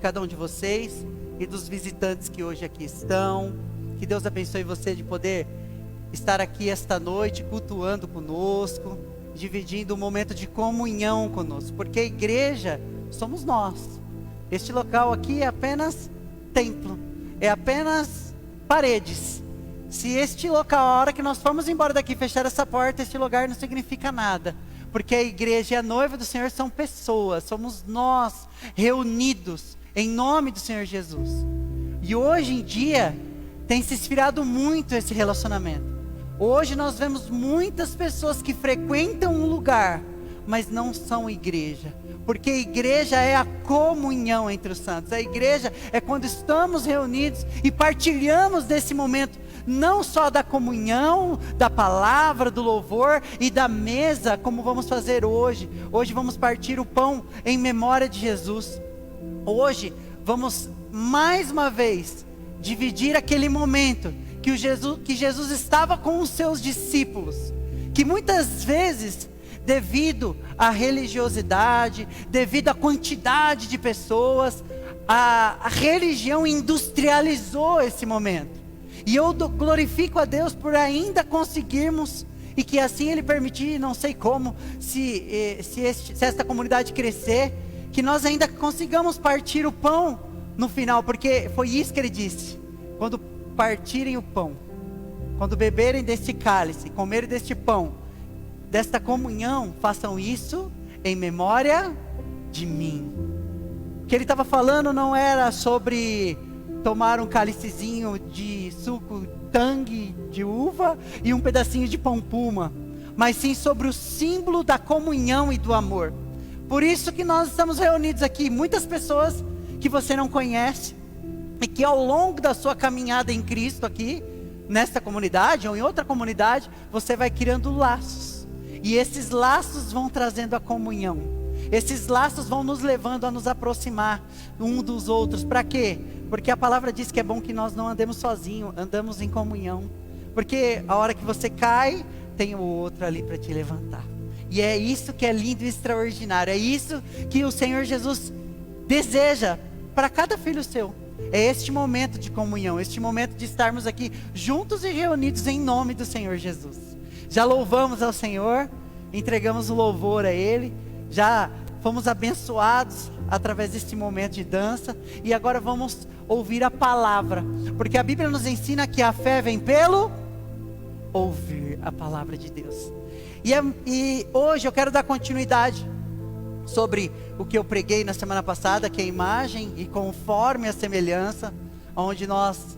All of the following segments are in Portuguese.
cada um de vocês e dos visitantes que hoje aqui estão. Que Deus abençoe você de poder estar aqui esta noite, cultuando conosco, dividindo um momento de comunhão conosco, porque a igreja somos nós. Este local aqui é apenas templo, é apenas paredes. Se este local, a hora que nós formos embora daqui, fechar essa porta, este lugar não significa nada, porque a igreja e a noiva do Senhor são pessoas, somos nós reunidos em nome do Senhor Jesus. E hoje em dia tem se esfriado muito esse relacionamento. Hoje nós vemos muitas pessoas que frequentam um lugar, mas não são igreja. Porque a igreja é a comunhão entre os santos. A igreja é quando estamos reunidos e partilhamos desse momento, não só da comunhão, da palavra, do louvor e da mesa, como vamos fazer hoje. Hoje vamos partir o pão em memória de Jesus. Hoje vamos mais uma vez dividir aquele momento que Jesus estava com os seus discípulos, que muitas vezes, devido à religiosidade, devido à quantidade de pessoas, a religião industrializou esse momento. E eu glorifico a Deus por ainda conseguirmos, e que assim Ele permitir, não sei como, se esta comunidade crescer, que nós ainda consigamos partir o pão no final, porque foi isso que Ele disse: quando partirem o pão, quando beberem deste cálice, comerem deste pão, desta comunhão, façam isso em memória de mim. O que ele estava falando não era sobre tomar um cálicezinho de suco tangue de uva e um pedacinho de pão puma, mas sim sobre o símbolo da comunhão e do amor. Por isso que nós estamos reunidos aqui, muitas pessoas que você não conhece, e que ao longo da sua caminhada em Cristo aqui, nesta comunidade ou em outra comunidade, você vai criando laços. E esses laços vão trazendo a comunhão. Esses laços vão nos levando a nos aproximar um dos outros. Para quê? Porque a palavra diz que é bom que nós não andemos sozinhos, andamos em comunhão. Porque a hora que você cai, tem o outro ali para te levantar. E é isso que é lindo e extraordinário. É isso que o Senhor Jesus deseja para cada filho seu. É este momento de comunhão, este momento de estarmos aqui juntos e reunidos em nome do Senhor Jesus. Já louvamos ao Senhor, entregamos o louvor a Ele, já fomos abençoados através deste momento de dança, e agora vamos ouvir a palavra, porque a Bíblia nos ensina que a fé vem pelo ouvir a palavra de Deus. E hoje eu quero dar continuidade sobre o que eu preguei na semana passada, que é a imagem e conforme a semelhança, onde nós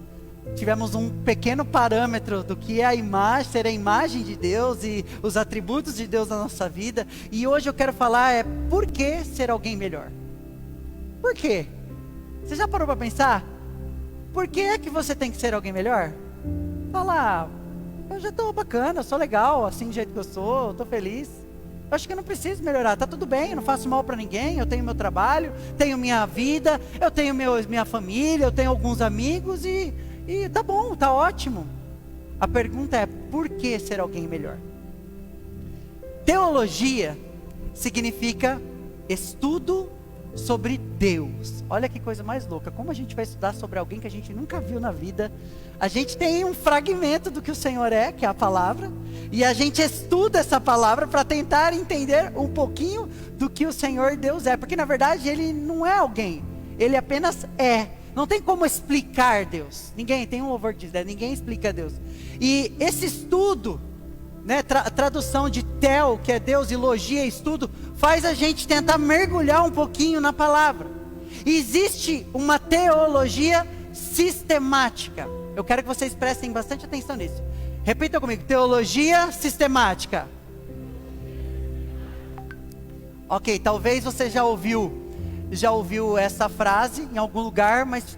tivemos um pequeno parâmetro do que é a imagem, ser a imagem de Deus e os atributos de Deus na nossa vida. E hoje eu quero falar por que ser alguém melhor? Por quê? Você já parou para pensar? Por que é que você tem que ser alguém melhor? Fala, eu já estou bacana, eu sou legal, assim do jeito que eu sou, eu estou feliz. Eu acho que eu não preciso melhorar, está tudo bem, eu não faço mal para ninguém, eu tenho meu trabalho, tenho minha vida, eu tenho minha família, eu tenho alguns amigos e tá bom, tá ótimo. A pergunta é, por que ser alguém melhor? Teologia significa estudo sobre Deus. Olha que coisa mais louca, como a gente vai estudar sobre alguém que a gente nunca viu na vida? A gente tem um fragmento do que o Senhor é, que é a palavra, e a gente estuda essa palavra para tentar entender um pouquinho do que o Senhor Deus é, porque na verdade Ele não é alguém, Ele apenas é. Não tem como explicar Deus. Ninguém, tem um louvor que diz, ninguém explica Deus. E esse estudo, né, tradução de tel, que é Deus, e logia, estudo, faz a gente tentar mergulhar um pouquinho na palavra. E existe uma teologia sistemática. Eu quero que vocês prestem bastante atenção nisso. Repita comigo, teologia sistemática. Ok, talvez você já ouviu essa frase em algum lugar, mas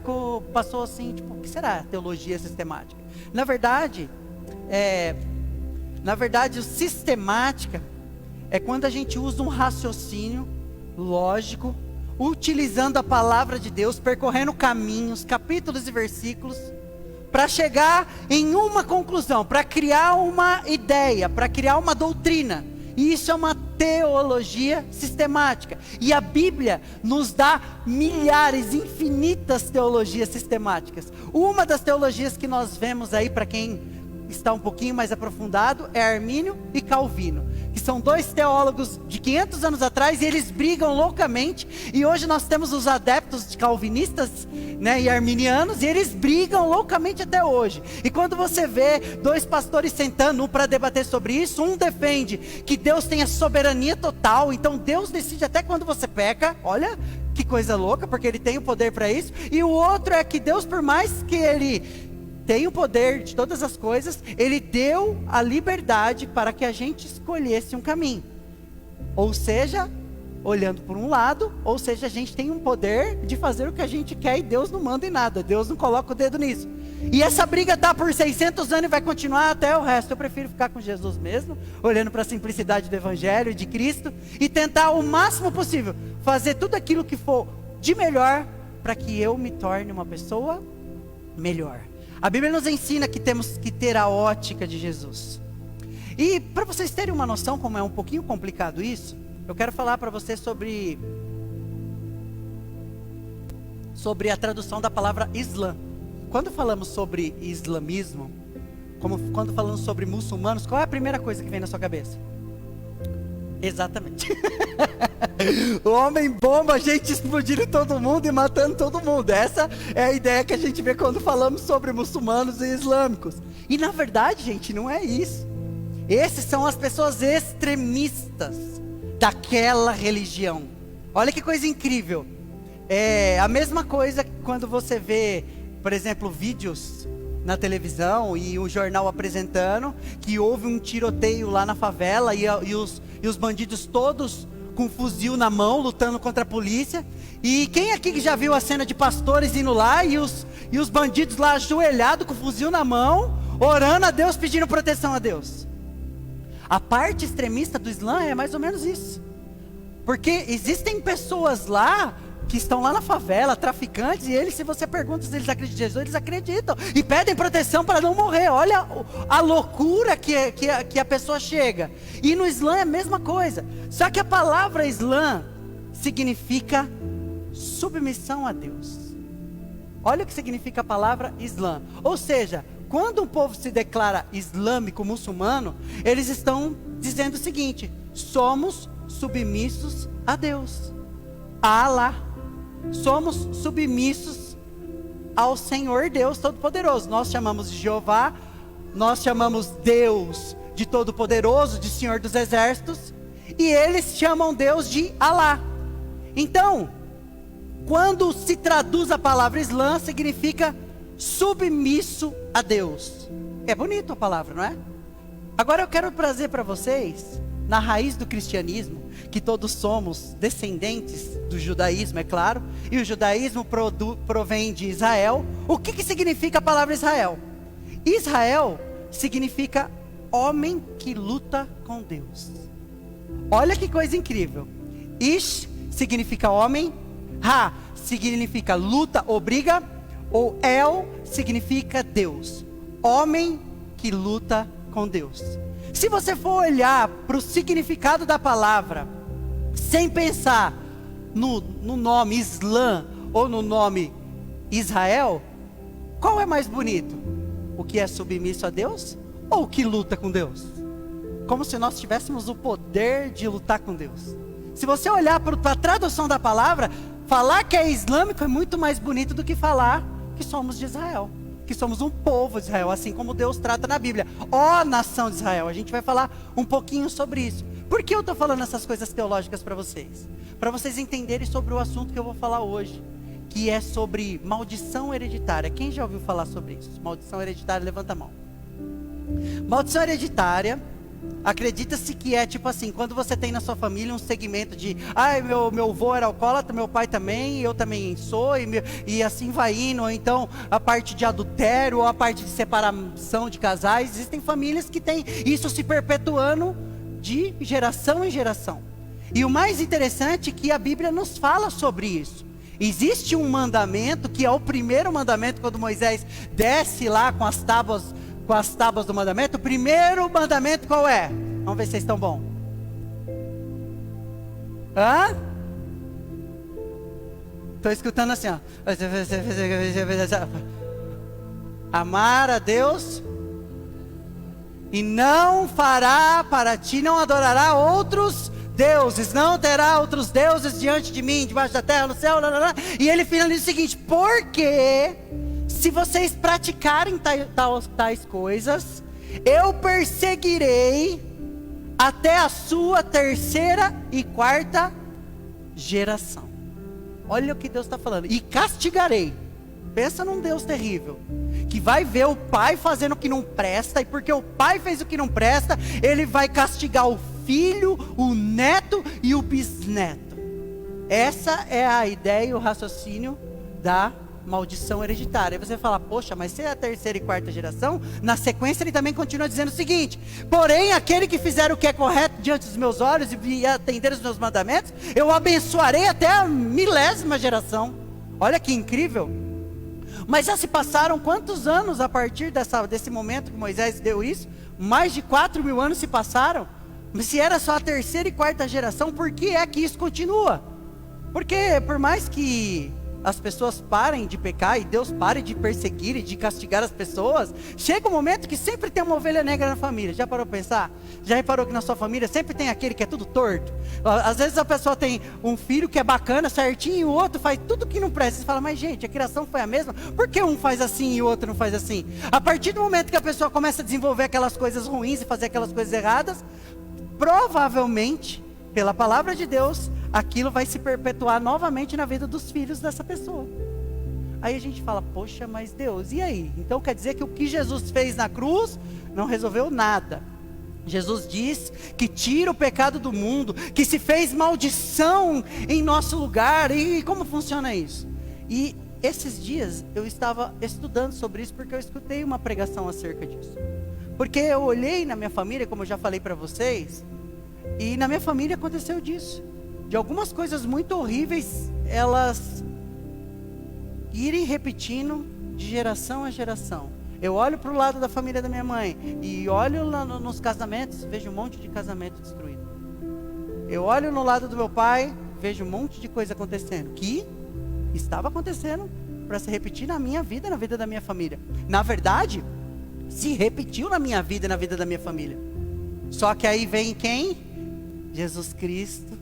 passou assim, tipo, o que será teologia sistemática? Na verdade, o sistemática é quando a gente usa um raciocínio lógico, utilizando a palavra de Deus, percorrendo caminhos, capítulos e versículos, para chegar em uma conclusão, para criar uma ideia, para criar uma doutrina. E isso é uma teologia sistemática. E a Bíblia nos dá milhares, infinitas teologias sistemáticas. Uma das teologias que nós vemos aí, para quem está um pouquinho mais aprofundado, é Armínio e Calvino, que são dois teólogos de 500 anos atrás, e eles brigam loucamente, e hoje nós temos os adeptos de calvinistas, né, e arminianos, e eles brigam loucamente até hoje. E quando você vê dois pastores sentando, um para debater sobre isso, um defende que Deus tem a soberania total, então Deus decide até quando você peca, olha que coisa louca, porque Ele tem o poder para isso, e o outro é que Deus, por mais que Ele tem o poder de todas as coisas, Ele deu a liberdade para que a gente escolhesse um caminho. Ou seja, olhando por um lado, ou seja, a gente tem um poder de fazer o que a gente quer e Deus não manda em nada, Deus não coloca o dedo nisso. E essa briga está por 600 anos e vai continuar até o resto. Eu prefiro ficar com Jesus mesmo, olhando para a simplicidade do Evangelho, de Cristo, e tentar o máximo possível fazer tudo aquilo que for de melhor para que eu me torne uma pessoa melhor. A Bíblia nos ensina que temos que ter a ótica de Jesus. E para vocês terem uma noção como é um pouquinho complicado isso, eu quero falar para vocês sobre a tradução da palavra Islã. Quando falamos sobre islamismo, quando falamos sobre muçulmanos, qual é a primeira coisa que vem na sua cabeça? Exatamente. O homem bomba, a gente explodindo todo mundo e matando todo mundo. Essa é a ideia que a gente vê quando falamos sobre muçulmanos e islâmicos. E na verdade, gente, não é isso. Esses são as pessoas extremistas daquela religião. Olha que coisa incrível. É a mesma coisa quando você vê, por exemplo, vídeos na televisão e o jornal apresentando que houve um tiroteio lá na favela e os bandidos todos com um fuzil na mão, lutando contra a polícia. E quem aqui que já viu a cena de pastores indo lá e os bandidos lá ajoelhados com o fuzil na mão, orando a Deus, pedindo proteção a Deus? A parte extremista do Islã é mais ou menos isso. Porque existem pessoas lá que estão lá na favela, traficantes, e eles, se você pergunta se eles acreditam em Jesus, eles acreditam e pedem proteção para não morrer. Olha a loucura que a pessoa chega. E no Islã é a mesma coisa, só que a palavra Islã significa submissão a Deus. Olha o que significa a palavra Islã. Ou seja, quando um povo se declara islâmico, muçulmano, eles estão dizendo o seguinte: somos submissos a Deus, a Alá. Somos submissos ao Senhor Deus Todo-Poderoso. Nós chamamos de Jeová, nós chamamos Deus de Todo-Poderoso, de Senhor dos Exércitos, e eles chamam Deus de Alá. Então, quando se traduz a palavra Islã, significa submisso a Deus. É bonito a palavra, não é? Agora eu quero trazer para vocês, na raiz do cristianismo, que todos somos descendentes do judaísmo, é claro, e o judaísmo provém de Israel. O que significa a palavra Israel? Israel significa homem que luta com Deus. Olha que coisa incrível. Ish significa homem, Ra significa luta ou briga, ou El significa Deus, homem que luta com Deus. Se você for olhar para o significado da palavra, sem pensar no nome Islã ou no nome Israel, qual é mais bonito? O que é submisso a Deus ou o que luta com Deus? Como se nós tivéssemos o poder de lutar com Deus. Se você olhar para a tradução da palavra, falar que é islâmico é muito mais bonito do que falar que somos de Israel, que somos um povo de Israel, assim como Deus trata na Bíblia. Ó nação de Israel, a gente vai falar um pouquinho sobre isso. Por que eu estou falando essas coisas teológicas para vocês? Para vocês entenderem sobre o assunto que eu vou falar hoje, que é sobre maldição hereditária. Quem já ouviu falar sobre isso? Maldição hereditária, levanta a mão. Maldição hereditária, acredita-se que é tipo assim, quando você tem na sua família um segmento de meu avô era alcoólatra, meu pai também, eu também sou, e assim vai indo. Ou então a parte de adultério, ou a parte de separação de casais. Existem famílias que têm isso se perpetuando de geração em geração. E o mais interessante é que a Bíblia nos fala sobre isso. Existe um mandamento, que é o primeiro mandamento, quando Moisés desce lá com as tábuas do mandamento. O primeiro mandamento qual é? Vamos ver se vocês estão bons. Hã? Estou escutando assim, ó. Amar a Deus e não fará para ti, não adorará outros deuses, não terá outros deuses diante de mim, debaixo da terra, no céu, e ele finaliza o seguinte: porque se vocês praticarem tais coisas, eu perseguirei até a sua terceira e quarta geração. Olha o que Deus está falando. E castigarei. Pensa num Deus terrível, que vai ver o pai fazendo o que não presta, e porque o pai fez o que não presta, ele vai castigar o filho, o neto e o bisneto. Essa é a ideia e o raciocínio da maldição hereditária. Aí você fala: poxa, mas se é a terceira e quarta geração, na sequência ele também continua dizendo o seguinte: porém aquele que fizer o que é correto diante dos meus olhos e atender os meus mandamentos, eu abençoarei até a 1000ª geração. Olha que incrível. Mas já se passaram quantos anos a partir desse momento que Moisés deu isso? Mais de 4.000 anos se passaram. Mas se era só a terceira e quarta geração, por que é que isso continua? Porque por mais que as pessoas parem de pecar e Deus pare de perseguir e de castigar as pessoas, chega um momento que sempre tem uma ovelha negra na família. Já parou para pensar? Já reparou que na sua família sempre tem aquele que é tudo torto? Às vezes a pessoa tem um filho que é bacana, certinho, e o outro faz tudo que não presta. Você fala: mas gente, a criação foi a mesma, por que um faz assim e o outro não faz assim? A partir do momento que a pessoa começa a desenvolver aquelas coisas ruins e fazer aquelas coisas erradas, provavelmente, pela palavra de Deus, aquilo vai se perpetuar novamente na vida dos filhos dessa pessoa. Aí a gente fala: poxa, mas Deus, e aí? Então quer dizer que o que Jesus fez na cruz não resolveu nada. Jesus diz que tira o pecado do mundo, que se fez maldição em nosso lugar. E como funciona isso? E esses dias eu estava estudando sobre isso, porque eu escutei uma pregação acerca disso. Porque eu olhei na minha família, como eu já falei para vocês, e na minha família aconteceu disso. De algumas coisas muito horríveis, elas irem repetindo de geração a geração. Eu olho para o lado da família da minha mãe e olho lá nos casamentos, vejo um monte de casamento destruído. Eu olho no lado do meu pai, vejo um monte de coisa acontecendo, que estava acontecendo para se repetir na minha vida, na vida da minha família. Na verdade, se repetiu na minha vida e na vida da minha família. Só que aí vem quem? Jesus Cristo.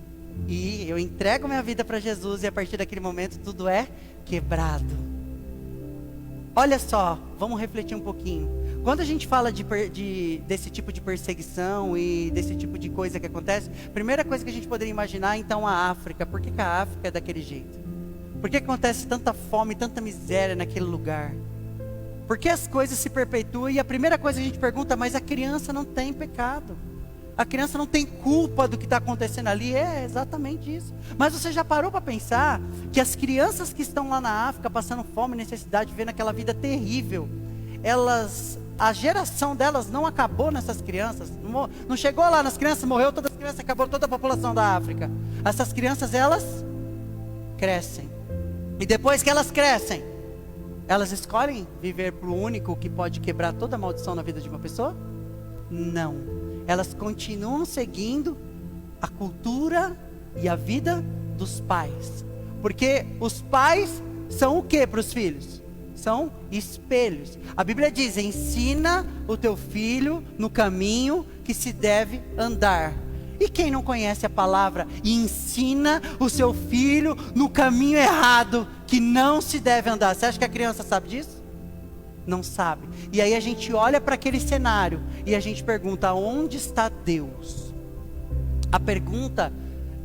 E eu entrego minha vida para Jesus, e a partir daquele momento tudo é quebrado. Olha só, vamos refletir um pouquinho. Quando a gente fala desse tipo de perseguição e desse tipo de coisa que acontece, primeira coisa que a gente poderia imaginar, então, a África. Por que a África é daquele jeito? Por que acontece tanta fome, tanta miséria naquele lugar? Por que as coisas se perpetuam? E a primeira coisa que a gente pergunta: mas a criança não tem pecado. A criança não tem culpa do que está acontecendo ali. É exatamente isso. Mas você já parou para pensar que as crianças que estão lá na África passando fome, necessidade, vivendo aquela vida terrível, a geração delas não acabou nessas crianças, não chegou lá nas crianças, morreu todas as crianças, acabou toda a população da África. Essas crianças, elas crescem, e depois que elas crescem, elas escolhem viver para o único que pode quebrar toda a maldição na vida de uma pessoa? Não. Elas continuam seguindo a cultura e a vida dos pais. Porque os pais são o que para os filhos? São espelhos. A Bíblia diz: ensina o teu filho no caminho que se deve andar. E quem não conhece a palavra e ensina o seu filho no caminho errado que não se deve andar? Você acha que a criança sabe disso? Não sabe. E aí a gente olha para aquele cenário e a gente pergunta: onde está Deus? A pergunta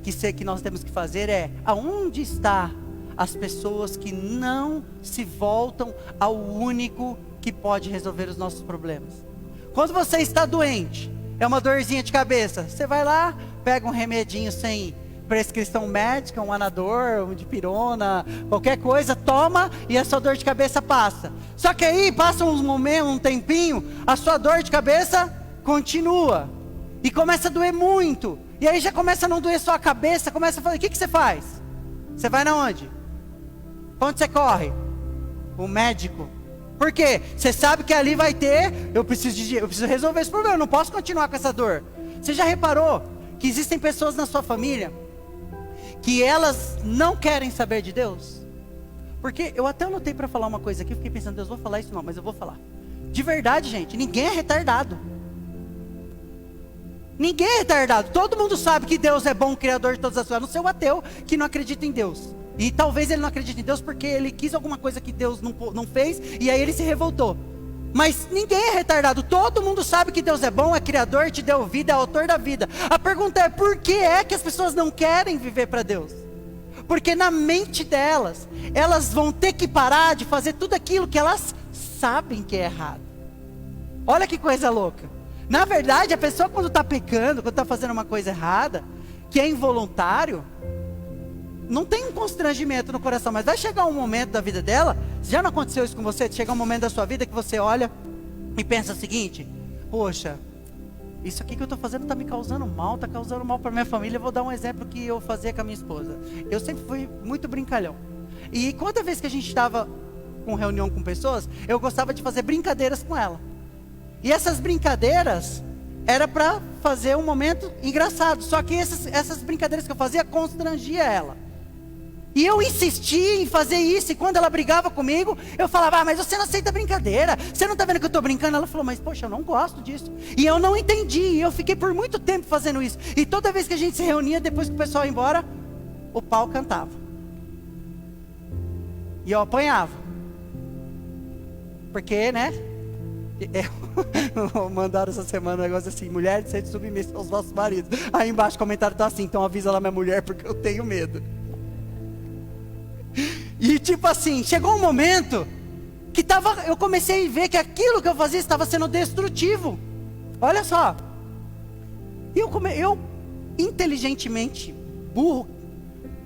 que nós temos que fazer é: aonde está as pessoas que não se voltam ao único que pode resolver os nossos problemas? Quando você está doente, é uma dorzinha de cabeça, você vai lá, pega um remedinho sem prescrição médica, um Anador, um dipirona, qualquer coisa, toma e a sua dor de cabeça passa. Só que aí passa uns momentos, um tempinho, a sua dor de cabeça continua e começa a doer muito. E aí já começa a não doer só a cabeça, começa a fazer, o que você faz? Você vai na onde? Pra onde você corre? O médico. Por quê? Você sabe que ali vai ter, eu preciso resolver esse problema, eu não posso continuar com essa dor. Você já reparou que existem pessoas na sua família que elas não querem saber de Deus? Porque eu até anotei para falar uma coisa aqui, fiquei pensando, Deus, vou falar isso não, mas eu vou falar. De verdade, gente, ninguém é retardado. Ninguém é retardado. Todo mundo sabe que Deus é bom, criador de todas as coisas, a não ser o ateu que não acredita em Deus. E talvez ele não acredite em Deus porque ele quis alguma coisa que Deus não fez, e aí ele se revoltou. Mas ninguém é retardado. Todo mundo sabe que Deus é bom, é criador, te deu vida, é autor da vida. A pergunta é, por que é que as pessoas não querem viver para Deus? Porque na mente delas, elas vão ter que parar de fazer tudo aquilo que elas sabem que é errado. Olha que coisa louca. Na verdade, a pessoa quando está pecando, quando está fazendo uma coisa errada, que é involuntário, não tem um constrangimento no coração, mas vai chegar um momento da vida dela, já não aconteceu isso com você? Chega um momento da sua vida que você olha e pensa o seguinte, poxa, isso aqui que eu estou fazendo está me causando mal, está causando mal para minha família. Eu vou dar um exemplo que eu fazia com a minha esposa. Eu sempre fui muito brincalhão. E toda vez que a gente estava com reunião com pessoas, eu gostava de fazer brincadeiras com ela. E essas brincadeiras era para fazer um momento engraçado. Só que essas brincadeiras que eu fazia constrangia ela. E eu insistia em fazer isso. E quando ela brigava comigo, eu falava, mas você não aceita brincadeira. Você não está vendo que eu estou brincando? Ela falou, mas poxa, eu não gosto disso. E eu não entendi. E eu fiquei por muito tempo fazendo isso. E toda vez que a gente se reunia, depois que o pessoal ia embora, o pau cantava. E eu apanhava. Porque, né? Mandaram essa semana um negócio assim, mulheres, sejam submissas aos vossos maridos. Aí embaixo o comentário tá assim, então avisa lá minha mulher porque eu tenho medo. E tipo assim, chegou um momento que eu comecei a ver que aquilo que eu fazia estava sendo destrutivo. Olha só. Eu inteligentemente, burro,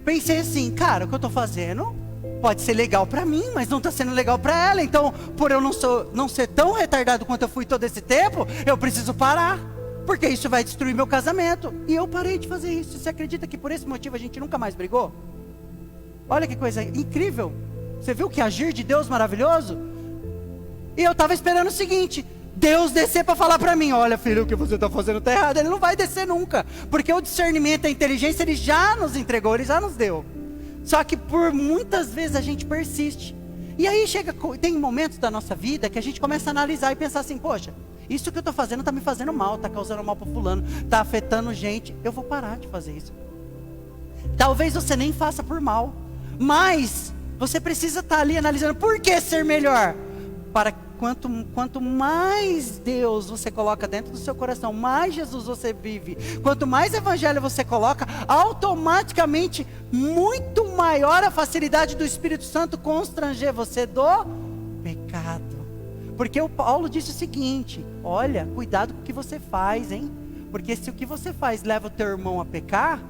pensei assim, cara, o que eu estou fazendo pode ser legal para mim, mas não está sendo legal para ela. Então, por eu não ser tão retardado quanto eu fui todo esse tempo, eu preciso parar, porque isso vai destruir meu casamento. E eu parei de fazer isso. Você acredita que por esse motivo a gente nunca mais brigou? Olha que coisa incrível. Você viu que agir de Deus maravilhoso? E eu estava esperando o seguinte, Deus descer para falar para mim, olha filho, o que você está fazendo está errado. Ele não vai descer nunca, porque o discernimento, a inteligência, Ele já nos entregou, Ele já nos deu. Só que por muitas vezes a gente persiste. E aí tem momentos da nossa vida que a gente começa a analisar e pensar assim, poxa, isso que eu estou fazendo está me fazendo mal, está causando mal para fulano, está afetando gente, eu vou parar de fazer isso. Talvez você nem faça por mal, mas você precisa estar ali analisando, por que ser melhor? Para quanto mais Deus você coloca dentro do seu coração, mais Jesus você vive, quanto mais evangelho você coloca, automaticamente muito maior a facilidade do Espírito Santo constranger você do pecado. Porque o Paulo disse o seguinte, olha, cuidado com o que você faz, hein? Porque se o que você faz leva o teu irmão a pecar,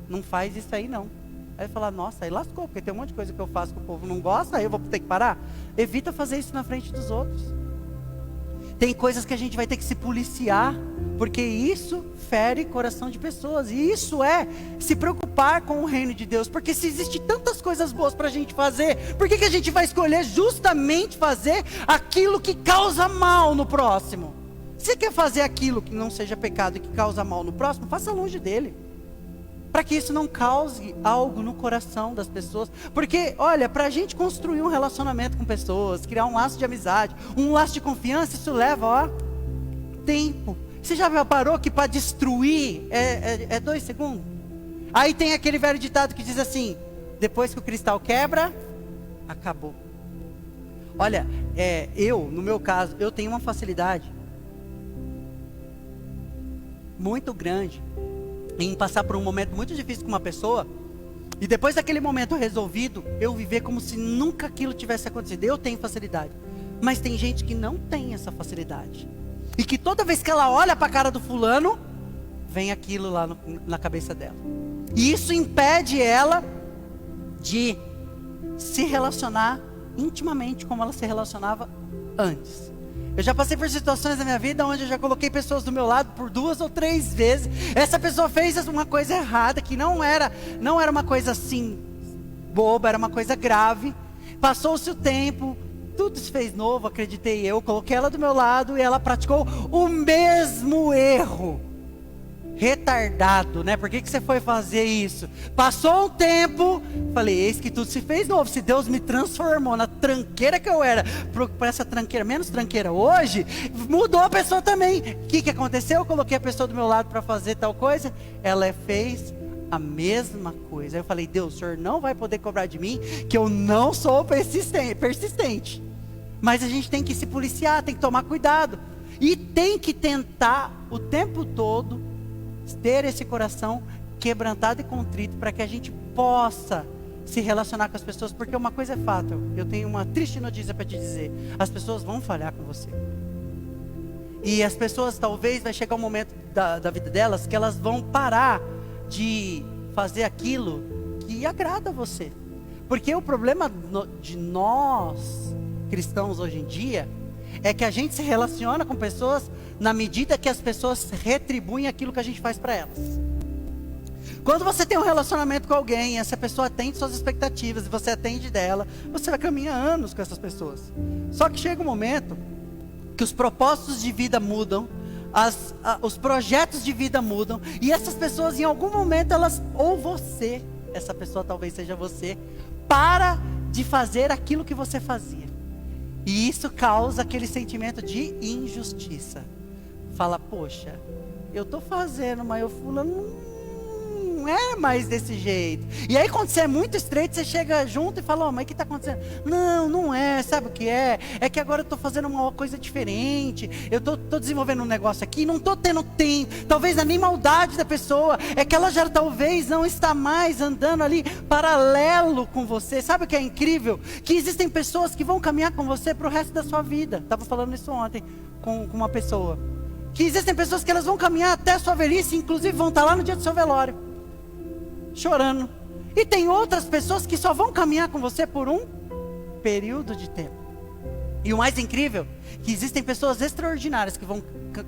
não faz isso aí não. Aí fala, nossa, aí lascou, porque tem um monte de coisa que eu faço que o povo não gosta, aí eu vou ter que parar. Evita fazer isso na frente dos outros. Tem coisas que a gente vai ter que se policiar, porque isso fere coração de pessoas. E isso é se preocupar com o reino de Deus. Porque se existe tantas coisas boas para a gente fazer, por que a gente vai escolher justamente fazer aquilo que causa mal no próximo? Se quer fazer aquilo que não seja pecado e que causa mal no próximo, faça longe dele. Para que isso não cause algo no coração das pessoas. Porque, olha, para a gente construir um relacionamento com pessoas, criar um laço de amizade, um laço de confiança, isso leva, ó, tempo. Você já reparou que para destruir é 2 segundos? Aí tem aquele velho ditado que diz assim, depois que o cristal quebra, acabou. Olha, no meu caso, eu tenho uma facilidade muito grande em passar por um momento muito difícil com uma pessoa, e depois daquele momento resolvido, eu viver como se nunca aquilo tivesse acontecido. Eu tenho facilidade, mas tem gente que não tem essa facilidade, e que toda vez que ela olha para a cara do fulano, vem aquilo lá na cabeça dela, e isso impede ela de se relacionar intimamente como ela se relacionava antes. Eu já passei por situações na minha vida onde eu já coloquei pessoas do meu lado por 2 ou 3 vezes. Essa pessoa fez uma coisa errada, que não era uma coisa assim boba, era uma coisa grave. Passou-se o tempo, tudo se fez novo, acreditei eu, coloquei ela do meu lado e ela praticou o mesmo erro. retardado, né? Por que você foi fazer isso? Passou um tempo, falei, eis que tudo se fez novo. Se Deus me transformou na tranqueira que eu era, para essa tranqueira, menos tranqueira hoje, mudou a pessoa também. O que aconteceu? Eu coloquei a pessoa do meu lado para fazer tal coisa, ela fez a mesma coisa. Aí eu falei, Deus, o Senhor não vai poder cobrar de mim, que eu não sou persistente. Mas a gente tem que se policiar, tem que tomar cuidado. E tem que tentar o tempo todo ter esse coração quebrantado e contrito, para que a gente possa se relacionar com as pessoas. Porque uma coisa é fato, eu tenho uma triste notícia para te dizer: as pessoas vão falhar com você. E as pessoas, talvez vai chegar um momento da vida delas que elas vão parar de fazer aquilo que agrada a você. Porque o problema de nós cristãos hoje em dia é que a gente se relaciona com pessoas na medida que as pessoas retribuem aquilo que a gente faz para elas. Quando você tem um relacionamento com alguém, essa pessoa atende suas expectativas e você atende dela, você vai caminhar anos com essas pessoas. Só que chega um momento que os propósitos de vida mudam, os projetos de vida mudam, e essas pessoas em algum momento ou você, essa pessoa talvez seja você, para de fazer aquilo que você fazia. E isso causa aquele sentimento de injustiça. Fala, poxa, eu estou fazendo, mas o fulano não é mais desse jeito. E aí quando você é muito estreito, você chega junto e fala, mas o que está acontecendo? Não é, sabe o que é? É que agora eu estou fazendo uma coisa diferente. Eu estou desenvolvendo um negócio aqui, não estou tendo tempo. Talvez não é nem maldade da pessoa, é que ela já talvez não está mais andando ali paralelo com você. Sabe o que é incrível? Que existem pessoas que vão caminhar com você para o resto da sua vida. Estava falando isso ontem com uma pessoa. Que existem pessoas que elas vão caminhar até a sua velhice, inclusive vão estar lá no dia do seu velório, chorando. E tem outras pessoas que só vão caminhar com você por um período de tempo. E o mais incrível, que existem pessoas extraordinárias que vão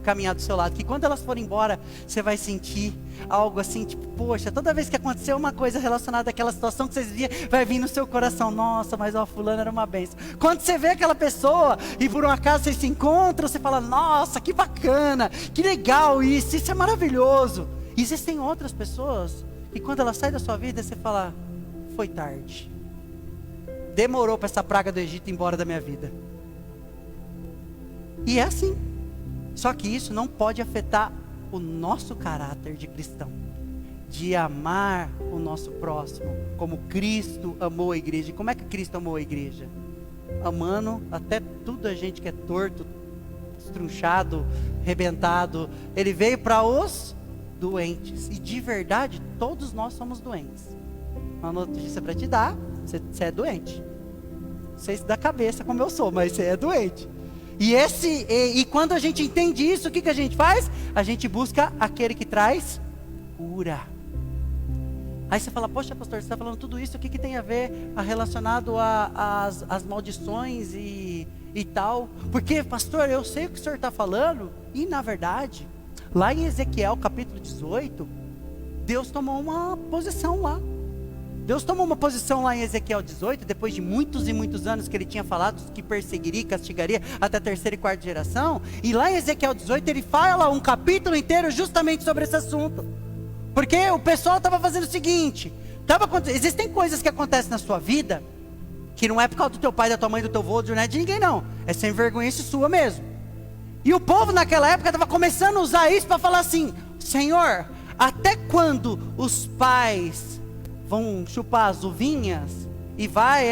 caminhar do seu lado, que quando elas forem embora, você vai sentir algo assim, tipo, poxa, toda vez que aconteceu uma coisa relacionada àquela situação que vocês viam, vai vir no seu coração, nossa, mas o fulano era uma bênção. Quando você vê aquela pessoa, e por um acaso vocês se encontram, você fala, nossa, que bacana, que legal isso é maravilhoso. E existem outras pessoas, e quando ela sai da sua vida, você fala, foi tarde. Demorou para essa praga do Egito ir embora da minha vida. E é assim. Só que isso não pode afetar o nosso caráter de cristão. De amar o nosso próximo, como Cristo amou a igreja. E como é que Cristo amou a igreja? Amando até tudo a gente que é torto, estrunchado, rebentado. Ele veio para os doentes. E de verdade, todos nós somos doentes. Uma notícia para te dar, você é doente. Não sei se da cabeça como eu sou, mas você é doente. E quando a gente entende isso, o que a gente faz? A gente busca aquele que traz cura. Aí você fala, poxa pastor, você está falando tudo isso, o que tem a ver relacionado às maldições e tal? Porque pastor, eu sei o que o senhor está falando. E na verdade, lá em Ezequiel capítulo 18, Deus tomou uma posição lá. Deus tomou uma posição lá em Ezequiel 18, depois de muitos e muitos anos que ele tinha falado que perseguiria e castigaria até a terceira e quarta geração. E lá em Ezequiel 18 ele fala um capítulo inteiro justamente sobre esse assunto. Porque o pessoal estava fazendo o seguinte, existem coisas que acontecem na sua vida, que não é por causa do teu pai, da tua mãe, do teu avô, não é de ninguém não. É sem vergonha sua mesmo. E o povo naquela época estava começando a usar isso para falar assim, Senhor, até quando os pais vão chupar as uvinhas e vai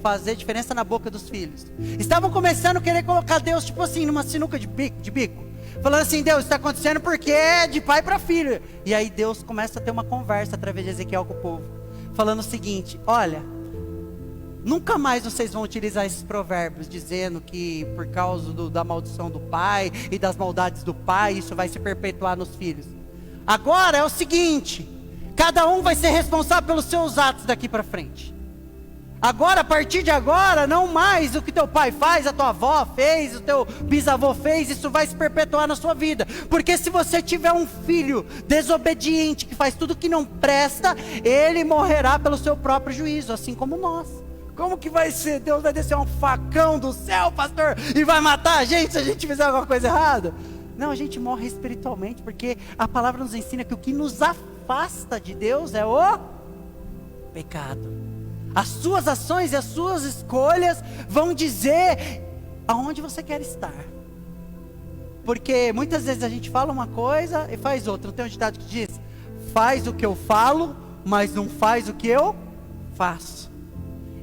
fazer diferença na boca dos filhos? Estavam começando a querer colocar Deus tipo assim, numa sinuca de bico, falando assim, Deus, está acontecendo porque é de pai para filho. E aí Deus começa a ter uma conversa através de Ezequiel com o povo, falando o seguinte, olha, nunca mais vocês vão utilizar esses provérbios, dizendo que por causa da maldição do pai e das maldades do pai, isso vai se perpetuar nos filhos. Agora é o seguinte, cada um vai ser responsável pelos seus atos daqui para frente. Agora, a partir de agora, não mais o que teu pai faz, a tua avó fez, o teu bisavô fez, isso vai se perpetuar na sua vida. Porque se você tiver um filho desobediente, que faz tudo que não presta, ele morrerá pelo seu próprio juízo, assim como nós. Como que vai ser? Deus vai descer um facão do céu, pastor, e vai matar a gente se a gente fizer alguma coisa errada? Não, a gente morre espiritualmente, porque a palavra nos ensina que o que nos afasta de Deus é o pecado. As suas ações e as suas escolhas vão dizer aonde você quer estar. Porque muitas vezes a gente fala uma coisa e faz outra. Não tem um ditado que diz: faz o que eu falo, mas não faz o que eu faço.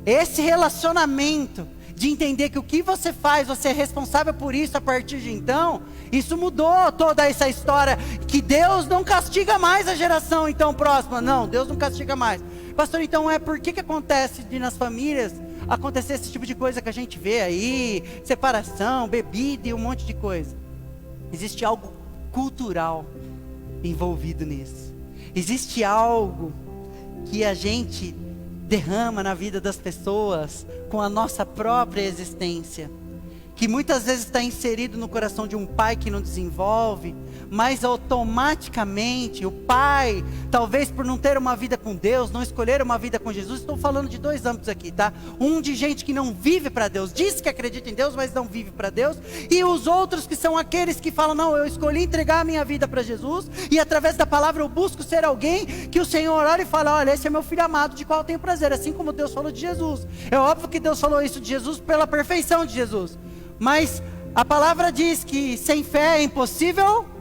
Esse relacionamento de entender que o que você faz, você é responsável por isso a partir de então, isso mudou toda essa história, que Deus não castiga mais a geração então próxima. Não, Deus não castiga mais. Pastor, então por que acontece de nas famílias acontecer esse tipo de coisa que a gente vê aí, separação, bebida e um monte de coisa? Existe algo cultural envolvido nisso. Existe algo que a gente derrama na vida das pessoas com a nossa própria existência, que muitas vezes está inserido no coração de um pai que não desenvolve, mas automaticamente o pai, talvez por não ter uma vida com Deus, não escolher uma vida com Jesus. Estou falando de dois âmbitos aqui, tá? Um de gente que não vive para Deus, diz que acredita em Deus, mas não vive para Deus, e os outros que são aqueles que falam: não, eu escolhi entregar a minha vida para Jesus, e através da palavra eu busco ser alguém que o Senhor olha e fala: olha, esse é meu filho amado, de qual eu tenho prazer, assim como Deus falou de Jesus. É óbvio que Deus falou isso de Jesus pela perfeição de Jesus, mas a palavra diz que sem fé é impossível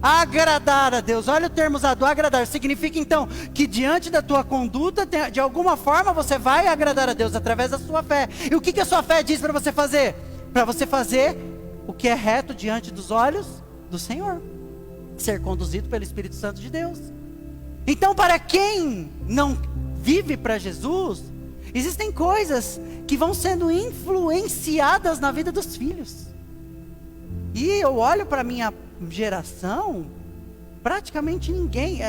agradar a Deus. Olha o termo usado, agradar. Significa então que diante da tua conduta, de alguma forma você vai agradar a Deus através da sua fé. E o que a sua fé diz para você fazer? Para você fazer o que é reto diante dos olhos do Senhor, ser conduzido pelo Espírito Santo de Deus. Então, para quem não vive para Jesus, existem coisas que vão sendo influenciadas na vida dos filhos. E eu olho para a minha geração, praticamente ninguém,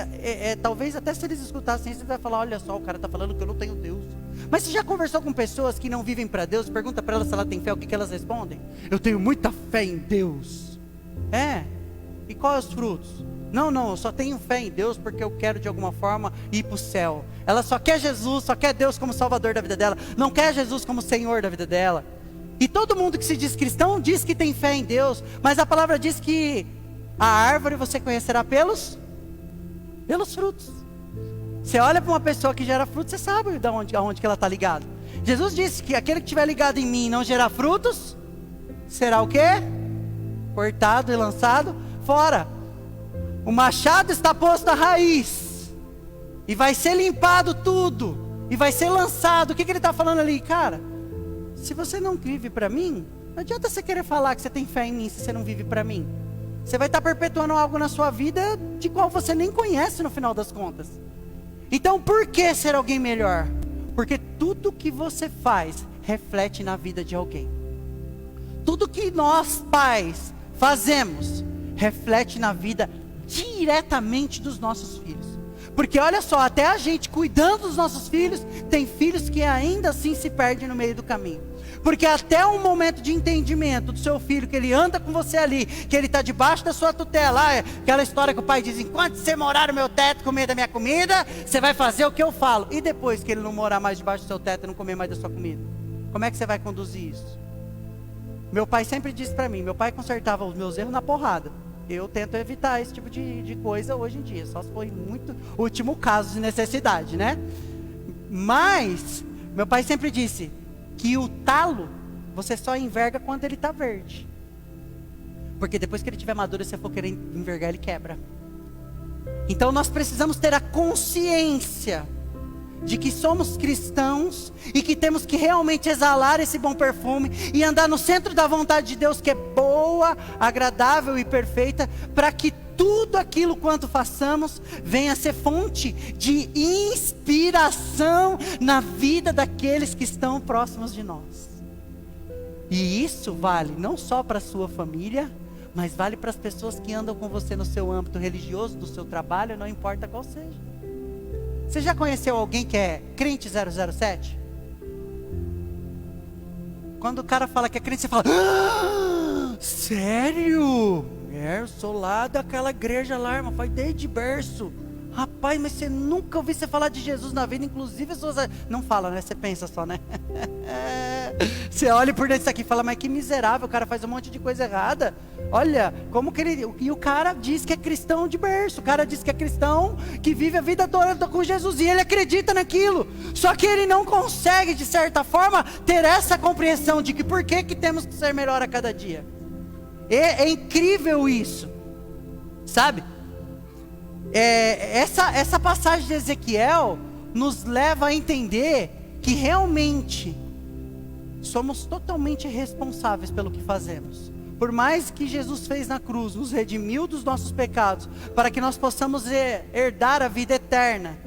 talvez até se eles escutassem isso, eles vão falar: olha só, o cara está falando que eu não tenho Deus. Mas você já conversou com pessoas que não vivem para Deus? Pergunta para elas se ela tem fé, o que elas respondem? Eu tenho muita fé em Deus. E quais os frutos? Não, eu só tenho fé em Deus porque eu quero de alguma forma ir para o céu. Ela só quer Jesus, só quer Deus como Salvador da vida dela, não quer Jesus como Senhor da vida dela. E todo mundo que se diz cristão diz que tem fé em Deus, mas a palavra diz que a árvore você conhecerá pelos frutos. Você olha para uma pessoa que gera frutos, você sabe aonde que ela está ligada. Jesus disse que aquele que estiver ligado em mim e não gerar frutos, será o quê? Cortado e lançado fora. O machado está posto à raiz, e vai ser limpado tudo, e vai ser lançado. O que ele está falando ali? Cara, se você não vive para mim, não adianta você querer falar que você tem fé em mim se você não vive para mim. Você vai estar perpetuando algo na sua vida de qual você nem conhece no final das contas. Então por que ser alguém melhor? Porque tudo que você faz reflete na vida de alguém. Tudo que nós pais fazemos reflete na vida diretamente dos nossos filhos. Porque olha só, até a gente cuidando dos nossos filhos, tem filhos que ainda assim se perdem no meio do caminho. Porque até um momento de entendimento do seu filho, que ele anda com você ali, que ele está debaixo da sua tutela, aquela história que o pai diz: enquanto você morar no meu teto, comer da minha comida, você vai fazer o que eu falo. E depois que ele não morar mais debaixo do seu teto e não comer mais da sua comida, como é que você vai conduzir isso? Meu pai sempre disse para mim, meu pai consertava os meus erros na porrada. Eu tento evitar esse tipo de coisa hoje em dia, só se foi muito último caso de necessidade, né? Mas meu pai sempre disse que o talo você só enverga quando ele está verde, porque depois que ele estiver maduro, se você for querer envergar, ele quebra. Então nós precisamos ter a consciência de que somos cristãos e que temos que realmente exalar esse bom perfume e andar no centro da vontade de Deus, que é boa, agradável e perfeita, para que tudo aquilo quanto façamos venha a ser fonte de inspiração na vida daqueles que estão próximos de nós. E isso vale não só para a sua família, mas vale para as pessoas que andam com você no seu âmbito religioso, do seu trabalho, não importa qual seja. Você já conheceu alguém que é crente 007? Quando o cara fala que é crente, você fala: ah, sério? Eu sou lá daquela igreja lá, irmão, foi desde berço. Rapaz, mas você nunca ouviu você falar de Jesus na vida, inclusive as pessoas... Não fala, né? Você pensa só, né? Você olha por dentro disso aqui e fala, mas que miserável, o cara faz um monte de coisa errada. Olha, como que ele... E o cara diz que é cristão de berço, o cara diz que é cristão, que vive a vida toda com Jesus, e ele acredita naquilo. Só que ele não consegue, de certa forma, ter essa compreensão de que por que temos que ser melhor a cada dia. É incrível isso, sabe? Essa passagem de Ezequiel nos leva a entender que realmente somos totalmente responsáveis pelo que fazemos. Por mais que Jesus fez na cruz, nos redimiu dos nossos pecados, para que nós possamos herdar a vida eterna,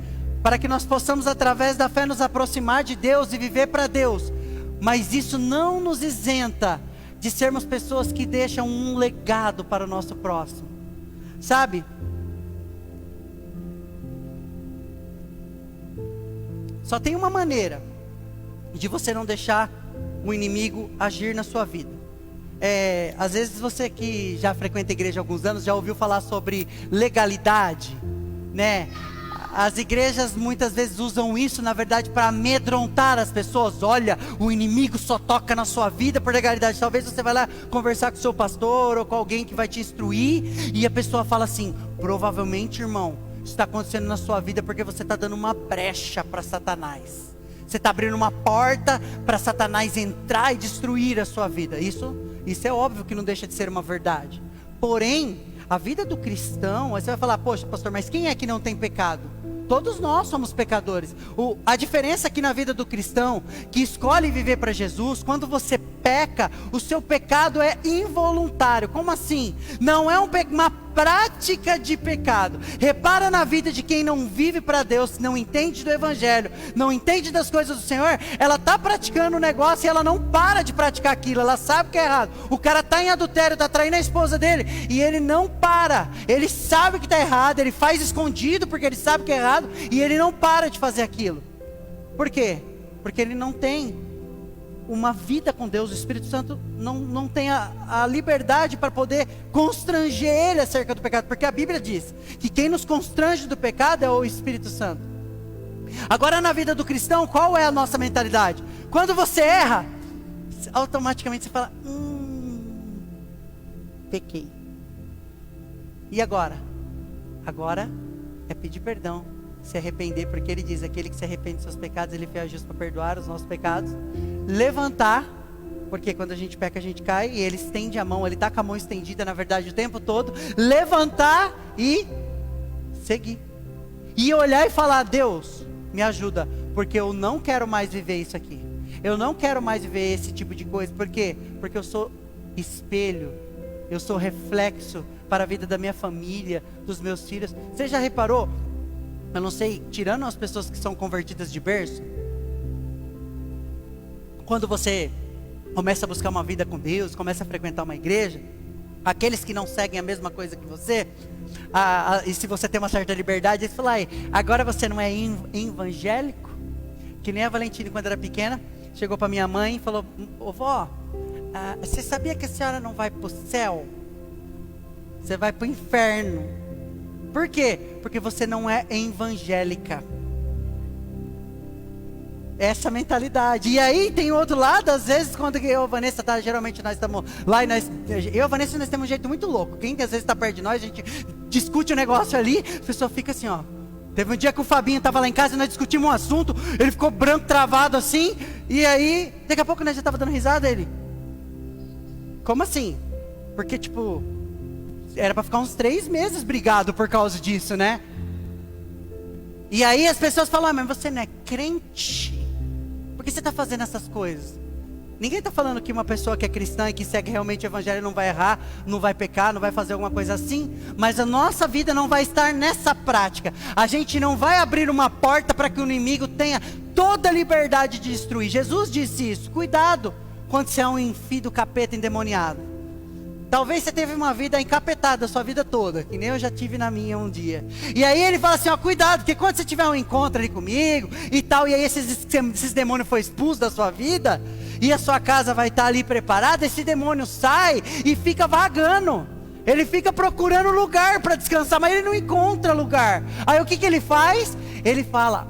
para que nós possamos através da fé nos aproximar de Deus e viver para Deus, mas isso não nos isenta de sermos pessoas que deixam um legado para o nosso próximo, sabe? Só tem uma maneira de você não deixar o inimigo agir na sua vida. Às vezes você que já frequenta a igreja há alguns anos, já ouviu falar sobre legalidade, né? As igrejas muitas vezes usam isso, na verdade, para amedrontar as pessoas. Olha, o inimigo só toca na sua vida por legalidade. Talvez você vai lá conversar com o seu pastor ou com alguém que vai te instruir, e a pessoa fala assim, provavelmente, irmão, isso está acontecendo na sua vida porque você está dando uma brecha para Satanás. Você está abrindo uma porta para Satanás entrar e destruir a sua vida. Isso é óbvio que não deixa de ser uma verdade. Porém, a vida do cristão, aí você vai falar, poxa pastor, mas quem é que não tem pecado? Todos nós somos pecadores. A diferença aqui na vida do cristão, que escolhe viver para Jesus, quando você peca, o seu pecado é involuntário. Como assim? Não é uma prática de pecado. Repara na vida de quem não vive para Deus, não entende do evangelho, não entende das coisas do Senhor. Ela está praticando o negócio e ela não para de praticar aquilo. Ela sabe que é errado. O cara está em adultério, está traindo a esposa dele, e ele não para. Ele sabe que está errado, ele faz escondido porque ele sabe que é errado, e ele não para de fazer aquilo. Por quê? Porque ele não tem uma vida com Deus. O Espírito Santo não tem a liberdade para poder constranger ele acerca do pecado, porque a Bíblia diz que quem nos constrange do pecado é o Espírito Santo. Agora, na vida do cristão, qual é a nossa mentalidade? Quando você erra, automaticamente você fala, pequei. E agora? Agora é pedir perdão, se arrepender, porque ele diz, aquele que se arrepende dos seus pecados, ele é justo para perdoar os nossos pecados. Levantar, porque quando a gente peca a gente cai, e ele estende a mão, ele está com a mão estendida na verdade o tempo todo. Levantar e seguir, e olhar e falar, Deus, me ajuda, porque eu não quero mais viver isso aqui, eu não quero mais viver esse tipo de coisa. Por quê? Porque eu sou espelho, eu sou reflexo para a vida da minha família, dos meus filhos. Você já reparou, eu não sei, tirando as pessoas que são convertidas de berço, quando você começa a buscar uma vida com Deus, começa a frequentar uma igreja, aqueles que não seguem a mesma coisa que você, e se você tem uma certa liberdade, eles falam, agora você não é evangélico? Que nem a Valentina, quando era pequena, chegou para minha mãe e falou, ô vó, você sabia que a senhora não vai para o céu? Você vai para o inferno. Por quê? Porque você não é evangélica. Essa mentalidade. E aí tem outro lado, às vezes quando eu e a Vanessa geralmente nós estamos lá, eu e a Vanessa nós temos um jeito muito louco. Quem às vezes está perto de nós, a gente discute o negócio ali, a pessoa fica assim, ó. Teve um dia que o Fabinho estava lá em casa e nós discutimos um assunto, ele ficou branco, travado assim, e aí daqui a pouco nós já estava dando risada, ele, como assim? Porque tipo, era para ficar uns 3 meses brigado por causa disso, né? E aí as pessoas falam, mas você não é crente? Por que você está fazendo essas coisas? Ninguém está falando que uma pessoa que é cristã e que segue realmente o evangelho não vai errar, não vai pecar, não vai fazer alguma coisa assim. Mas a nossa vida não vai estar nessa prática. A gente não vai abrir uma porta para que o inimigo tenha toda a liberdade de destruir. Jesus disse isso, cuidado quando você é um filho do capeta endemoniado. Talvez você teve uma vida encapetada a sua vida toda, que nem eu já tive na minha um dia. E aí ele fala assim, ó, cuidado, porque quando você tiver um encontro ali comigo e tal, e aí esses demônios foram expulsos da sua vida, e a sua casa vai estar ali preparada, esse demônio sai e fica vagando. Ele fica procurando lugar para descansar, mas ele não encontra lugar. Aí o que ele faz? Ele fala,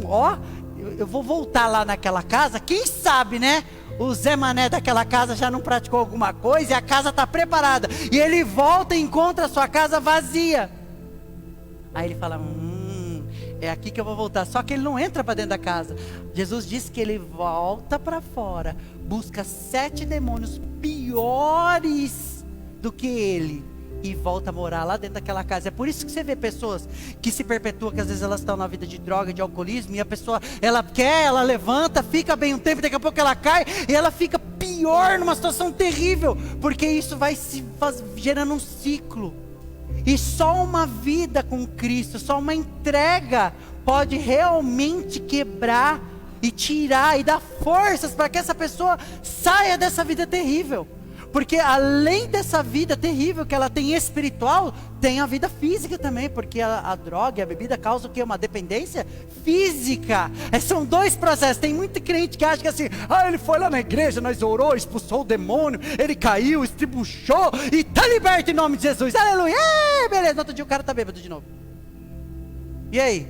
ó, eu vou voltar lá naquela casa, quem sabe, né? O Zé Mané daquela casa já não praticou alguma coisa e a casa está preparada. E ele volta e encontra a sua casa vazia. Aí ele fala, é aqui que eu vou voltar. Só que ele não entra para dentro da casa. Jesus disse que ele volta para fora, busca 7 demônios piores do que ele e volta a morar lá dentro daquela casa. É por isso que você vê pessoas que se perpetuam, que às vezes elas estão na vida de droga, de alcoolismo, e a pessoa, ela levanta, fica bem um tempo, daqui a pouco ela cai, e ela fica pior, numa situação terrível, porque isso vai gerando um ciclo. E só uma vida com Cristo, só uma entrega pode realmente quebrar e tirar e dar forças para que essa pessoa saia dessa vida terrível. Porque além dessa vida terrível que ela tem espiritual, tem a vida física também, porque a droga e a bebida causam o quê? Uma dependência física. São 2 processos. Tem muito crente que acha que assim, ele foi lá na igreja, nós orou, expulsou o demônio, ele caiu, estribuchou e está liberto em nome de Jesus. Aleluia! Beleza, no outro dia o cara está bêbado de novo. E aí?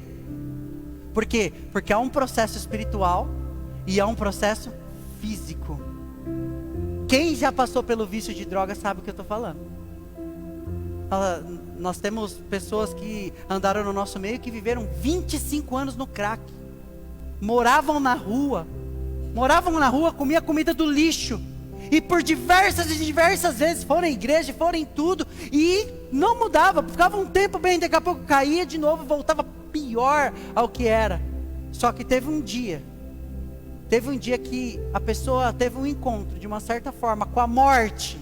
Por quê? Porque há um processo espiritual e há um processo físico. Quem já passou pelo vício de droga sabe o que eu estou falando. Nós temos pessoas que andaram no nosso meio que viveram 25 anos no crack. Moravam na rua, comiam comida do lixo. E por diversas vezes foram à igreja, foram em tudo. E não mudava, ficava um tempo bem, daqui a pouco caía de novo, voltava pior ao que era. Só que teve um dia que a pessoa teve um encontro, de uma certa forma, com a morte.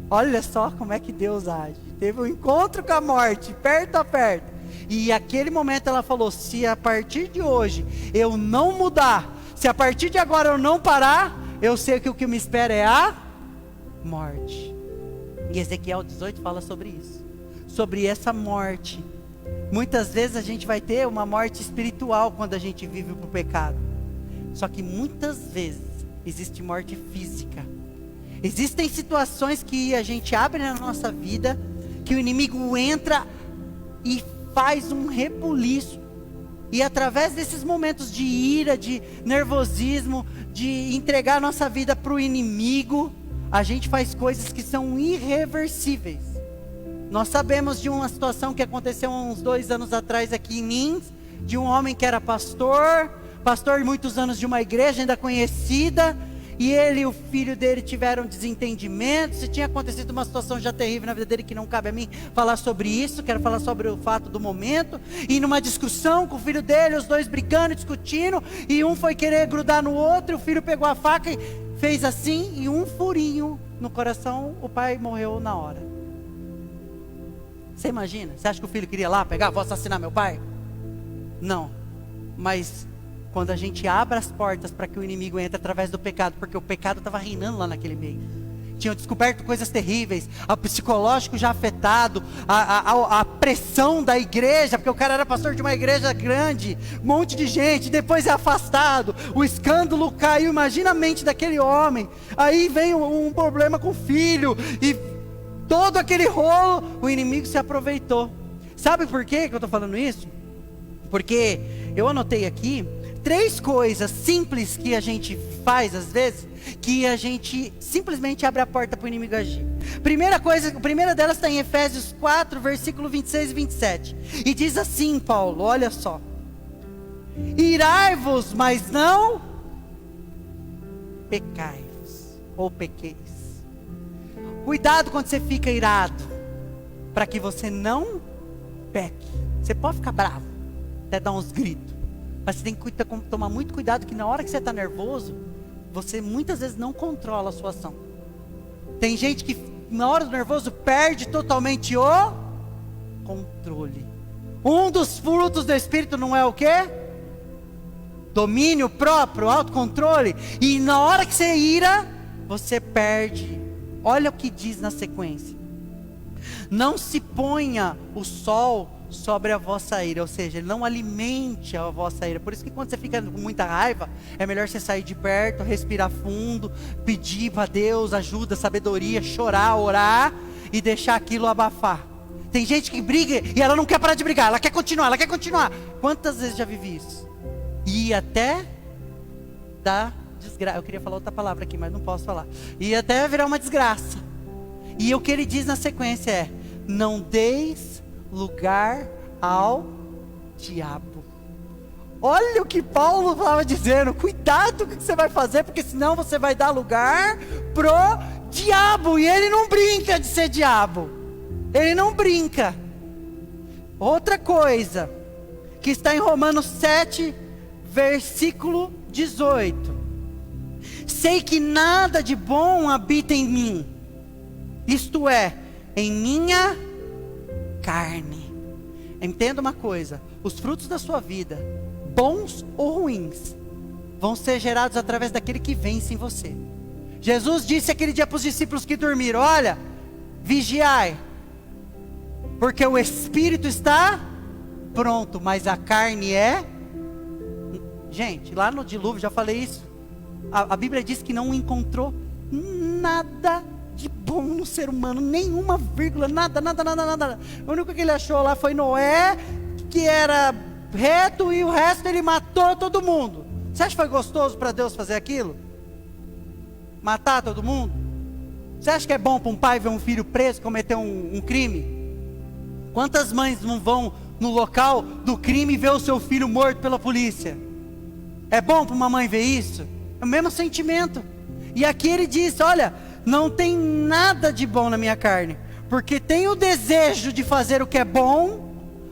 Olha só como é que Deus age. Teve um encontro com a morte, perto a perto. E aquele momento ela falou, se a partir de hoje eu não mudar, se a partir de agora eu não parar, eu sei que o que me espera é a morte. E Ezequiel 18 fala sobre isso. Sobre essa morte. Muitas vezes a gente vai ter uma morte espiritual quando a gente vive para o pecado. Só que muitas vezes existe morte física. Existem situações que a gente abre na nossa vida, que o inimigo entra e faz um rebuliço. E através desses momentos de ira, de nervosismo, de entregar a nossa vida para o inimigo, a gente faz coisas que são irreversíveis. Nós sabemos de uma situação que aconteceu há uns 2 anos atrás aqui em Lins, de um homem que era pastor muitos anos de uma igreja ainda conhecida, e ele e o filho dele tiveram desentendimentos, e tinha acontecido uma situação já terrível na vida dele, que não cabe a mim falar sobre isso, quero falar sobre o fato do momento, e numa discussão com o filho dele, os 2 brincando, discutindo, e um foi querer grudar no outro, o filho pegou a faca e fez assim, e um furinho no coração, o pai morreu na hora. Você imagina? Você acha que o filho queria lá pegar, vou assassinar meu pai? Não, mas quando a gente abre as portas para que o inimigo entre através do pecado, porque o pecado estava reinando lá naquele meio, tinham descoberto coisas terríveis, o psicológico já afetado, a pressão da igreja, porque o cara era pastor de uma igreja grande, um monte de gente, depois é afastado, o escândalo caiu, imagina a mente daquele homem, aí vem um problema com o filho, e todo aquele rolo, o inimigo se aproveitou. Sabe por que eu estou falando isso? Porque eu anotei aqui 3 coisas simples que a gente faz às vezes, que a gente simplesmente abre a porta para o inimigo agir. A primeira delas está em Efésios 4, versículo 26 e 27. E diz assim, Paulo, olha só: irai-vos, mas não pecai-vos, ou pequeis. Cuidado quando você fica irado, para que você não peque. Você pode ficar bravo, até dar uns gritos, mas você tem que tomar muito cuidado, que na hora que você está nervoso, você muitas vezes não controla a sua ação. Tem gente que na hora do nervoso perde totalmente o controle. Um dos frutos do Espírito não é o quê? Domínio próprio, autocontrole. E na hora que você ira, você perde. Olha o que diz na sequência: não se ponha o sol sobre a vossa ira, ou seja, não alimente a vossa ira. Por isso que quando você fica com muita raiva, é melhor você sair de perto, respirar fundo, pedir para Deus ajuda, sabedoria, chorar, orar, e deixar aquilo abafar. Tem gente que briga e ela não quer parar de brigar, ela quer continuar, ela quer continuar. Quantas vezes já vivi isso? E até dar desgraça. Eu queria falar outra palavra aqui, mas não posso falar. E até virar uma desgraça. E o que ele diz na sequência é: não deis lugar ao diabo. Olha o que Paulo estava dizendo. Cuidado com o que você vai fazer, porque senão você vai dar lugar pro diabo. E ele não brinca de ser diabo. Ele não brinca. Outra coisa que está em Romanos 7, versículo 18. Sei que nada de bom habita em mim, isto é, em minha carne. Entenda uma coisa: os frutos da sua vida, bons ou ruins, vão ser gerados através daquele que vence em você. Jesus disse aquele dia para os discípulos que dormiram: olha, vigiai, porque o espírito está pronto, mas a carne é... Gente, lá no dilúvio, já falei isso, a Bíblia diz que não encontrou nada de bom no ser humano, nenhuma vírgula, nada. O único que ele achou lá foi Noé, que era reto, e o resto ele matou todo mundo. Você acha que foi gostoso para Deus fazer aquilo? Matar todo mundo? Você acha que é bom para um pai ver um filho preso, cometer um crime? Quantas mães não vão no local do crime e ver o seu filho morto pela polícia? É bom para uma mãe ver isso? É o mesmo sentimento. E aqui ele diz: olha, não tem nada de bom na minha carne, porque tenho o desejo de fazer o que é bom,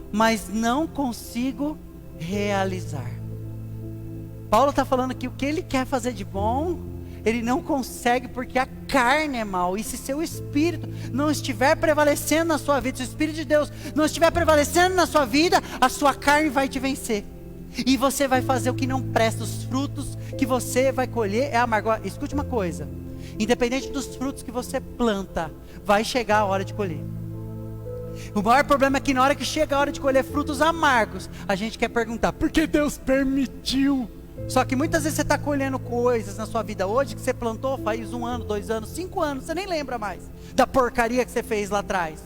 mas não consigo realizar. Paulo está falando que o que ele quer fazer de bom, ele não consegue, porque a carne é mal. E se seu espírito não estiver prevalecendo na sua vida, se o Espírito de Deus não estiver prevalecendo na sua vida, a sua carne vai te vencer. E você vai fazer o que não presta. Os frutos que você vai colher é amargo. Escute uma coisa: independente dos frutos que você planta, vai chegar a hora de colher. O maior problema é que na hora que chega a hora de colher frutos amargos, a gente quer perguntar: por que Deus permitiu? Só que muitas vezes você está colhendo coisas na sua vida hoje que você plantou faz 1 ano, 2 anos, 5 anos, você nem lembra mais da porcaria que você fez lá atrás.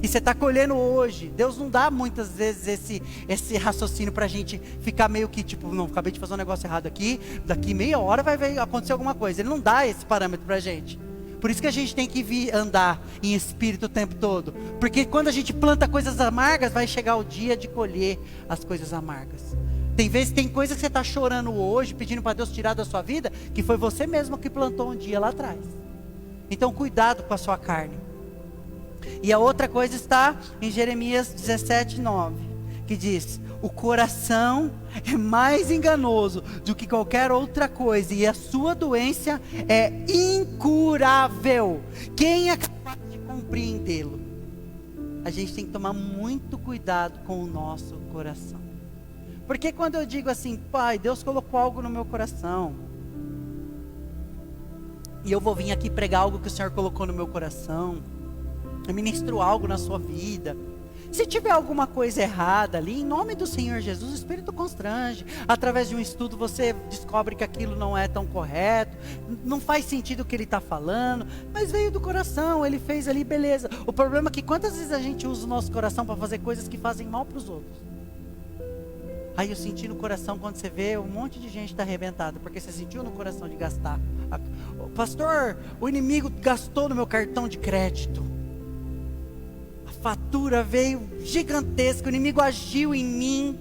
E você está colhendo hoje. Deus não dá muitas vezes esse raciocínio para a gente ficar meio que tipo: não, acabei de fazer um negócio errado aqui, daqui meia hora vai acontecer alguma coisa. Ele não dá esse parâmetro para a gente. Por isso que a gente tem que andar em espírito o tempo todo. Porque quando a gente planta coisas amargas, vai chegar o dia de colher as coisas amargas. Tem coisa que você está chorando hoje, pedindo para Deus tirar da sua vida, que foi você mesmo que plantou um dia lá atrás. Então cuidado com a sua carne. E a outra coisa está em Jeremias 17, 9, que diz: o coração é mais enganoso do que qualquer outra coisa, e a sua doença é incurável. Quem é capaz de compreendê-lo? A gente tem que tomar muito cuidado com o nosso coração. Porque quando eu digo assim: pai, Deus colocou algo no meu coração, e eu vou vir aqui pregar algo que o Senhor colocou no meu coração, eu ministro algo na sua vida, se tiver alguma coisa errada ali, em nome do Senhor Jesus, o Espírito constrange. Através de um estudo você descobre que aquilo não é tão correto, não faz sentido o que ele está falando, mas veio do coração, ele fez ali, beleza. O problema é que quantas vezes a gente usa o nosso coração para fazer coisas que fazem mal para os outros? Aí eu senti no coração, quando você vê um monte de gente está arrebentada, porque você sentiu no coração de gastar. Pastor, o inimigo gastou no meu cartão de crédito, a fatura veio gigantesca, o inimigo agiu em mim,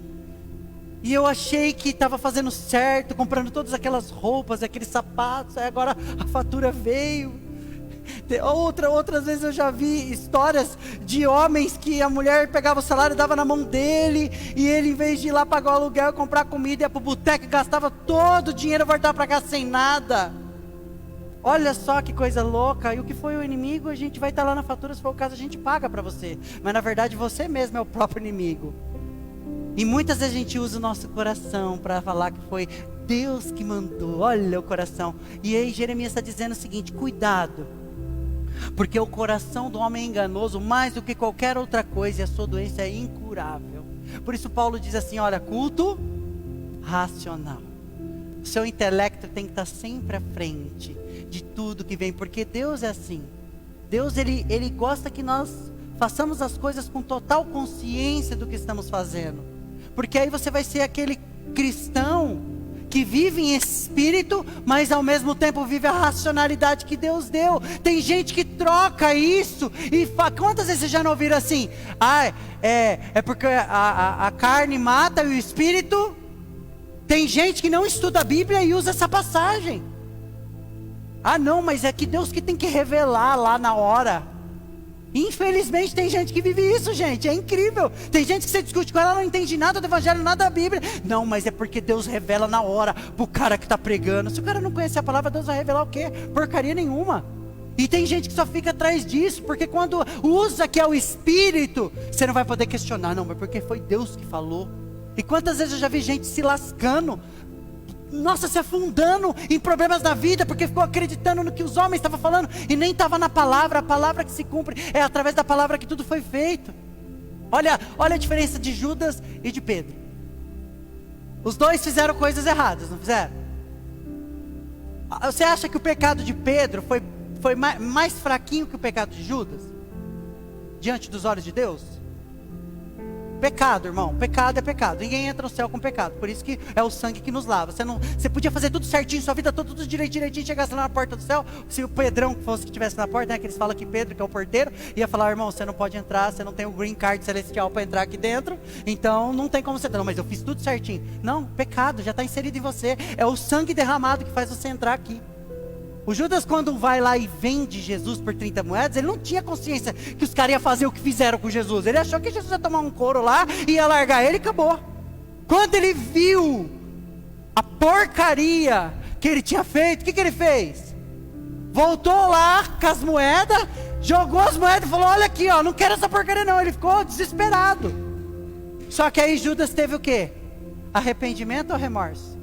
e eu achei que estava fazendo certo, comprando todas aquelas roupas, aqueles sapatos, aí agora a fatura veio. Outras vezes eu já vi histórias de homens que a mulher pegava o salário e dava na mão dele, e ele, em vez de ir lá pagar o aluguel, comprar comida, ia para o boteco e gastava todo o dinheiro e voltava para casa sem nada. Olha só que coisa louca. E o que foi o inimigo, a gente vai estar lá na fatura, se for o caso a gente paga para você, mas na verdade você mesmo é o próprio inimigo. E muitas vezes a gente usa o nosso coração para falar que foi Deus que mandou. Olha o coração. E aí Jeremias está dizendo o seguinte: cuidado, porque o coração do homem é enganoso mais do que qualquer outra coisa, e a sua doença é incurável. Por isso Paulo diz assim: olha, culto racional. O seu intelecto tem que estar sempre à frente de tudo que vem, porque Deus é assim. Deus, ele gosta que nós façamos as coisas com total consciência do que estamos fazendo. Porque aí você vai ser aquele cristão que vive em espírito, mas ao mesmo tempo vive a racionalidade que Deus deu. Tem gente que troca isso e quantas vezes vocês já não ouviram assim? É porque a carne mata e o espírito. Tem gente que não estuda a Bíblia e usa essa passagem. Não, mas é que Deus que tem que revelar lá na hora. Infelizmente tem gente que vive isso, gente, é incrível. Tem gente que você discute com ela, não entende nada do evangelho, nada da Bíblia. Não, mas é porque Deus revela na hora pro cara que está pregando. Se o cara não conhecer a palavra, Deus vai revelar o quê? Porcaria nenhuma. E tem gente que só fica atrás disso, porque quando usa que é o Espírito, você não vai poder questionar, não, mas porque foi Deus que falou. E quantas vezes eu já vi gente se lascando, nossa, se afundando em problemas da vida, porque ficou acreditando no que os homens estavam falando, e nem estava na palavra. A palavra que se cumpre, é através da palavra que tudo foi feito. Olha a diferença de Judas e de Pedro. Os dois fizeram coisas erradas, não fizeram? Você acha que o pecado de Pedro foi mais fraquinho que o pecado de Judas? Diante dos olhos de Deus? Pecado, irmão, pecado é pecado. Ninguém entra no céu com pecado. Por isso que é o sangue que nos lava. Você podia fazer tudo certinho, sua vida toda, tudo direitinho, chegasse lá na porta do céu. Se o Pedrão fosse que estivesse na porta, né, que eles falam que Pedro, que é o porteiro, ia falar: irmão, você não pode entrar, você não tem o green card celestial para entrar aqui dentro, então não tem como você entrar. Não, mas eu fiz tudo certinho. Não, pecado já está inserido em você. É o sangue derramado que faz você entrar aqui. O Judas, quando vai lá e vende Jesus por 30 moedas, ele não tinha consciência que os caras iam fazer o que fizeram com Jesus. Ele achou que Jesus ia tomar um couro lá, ia largar ele e acabou. Quando ele viu a porcaria que ele tinha feito, o que ele fez? Voltou lá com as moedas, jogou as moedas e falou: olha aqui, ó, não quero essa porcaria não. Ele ficou desesperado. Só que aí Judas teve o quê? Arrependimento ou remorso?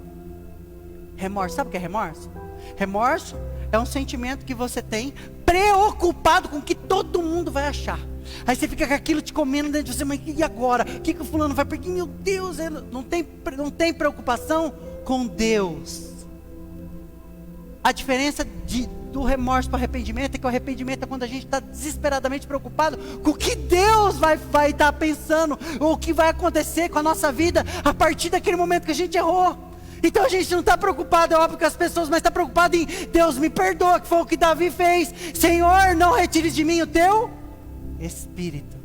Remorso, sabe o que é remorso? Remorso é um sentimento que você tem preocupado com o que todo mundo vai achar. Aí você fica com aquilo te comendo dentro de você: mas e agora? O que o fulano vai? Porque, meu Deus, não tem preocupação com Deus. A diferença do remorso para o arrependimento é que o arrependimento é quando a gente está desesperadamente preocupado com o que Deus vai estar pensando, ou o que vai acontecer com a nossa vida a partir daquele momento que a gente errou. Então a gente não está preocupado, é óbvio, com as pessoas, mas está preocupado em: Deus me perdoa, que foi o que Davi fez. Senhor, não retires de mim o teu Espírito.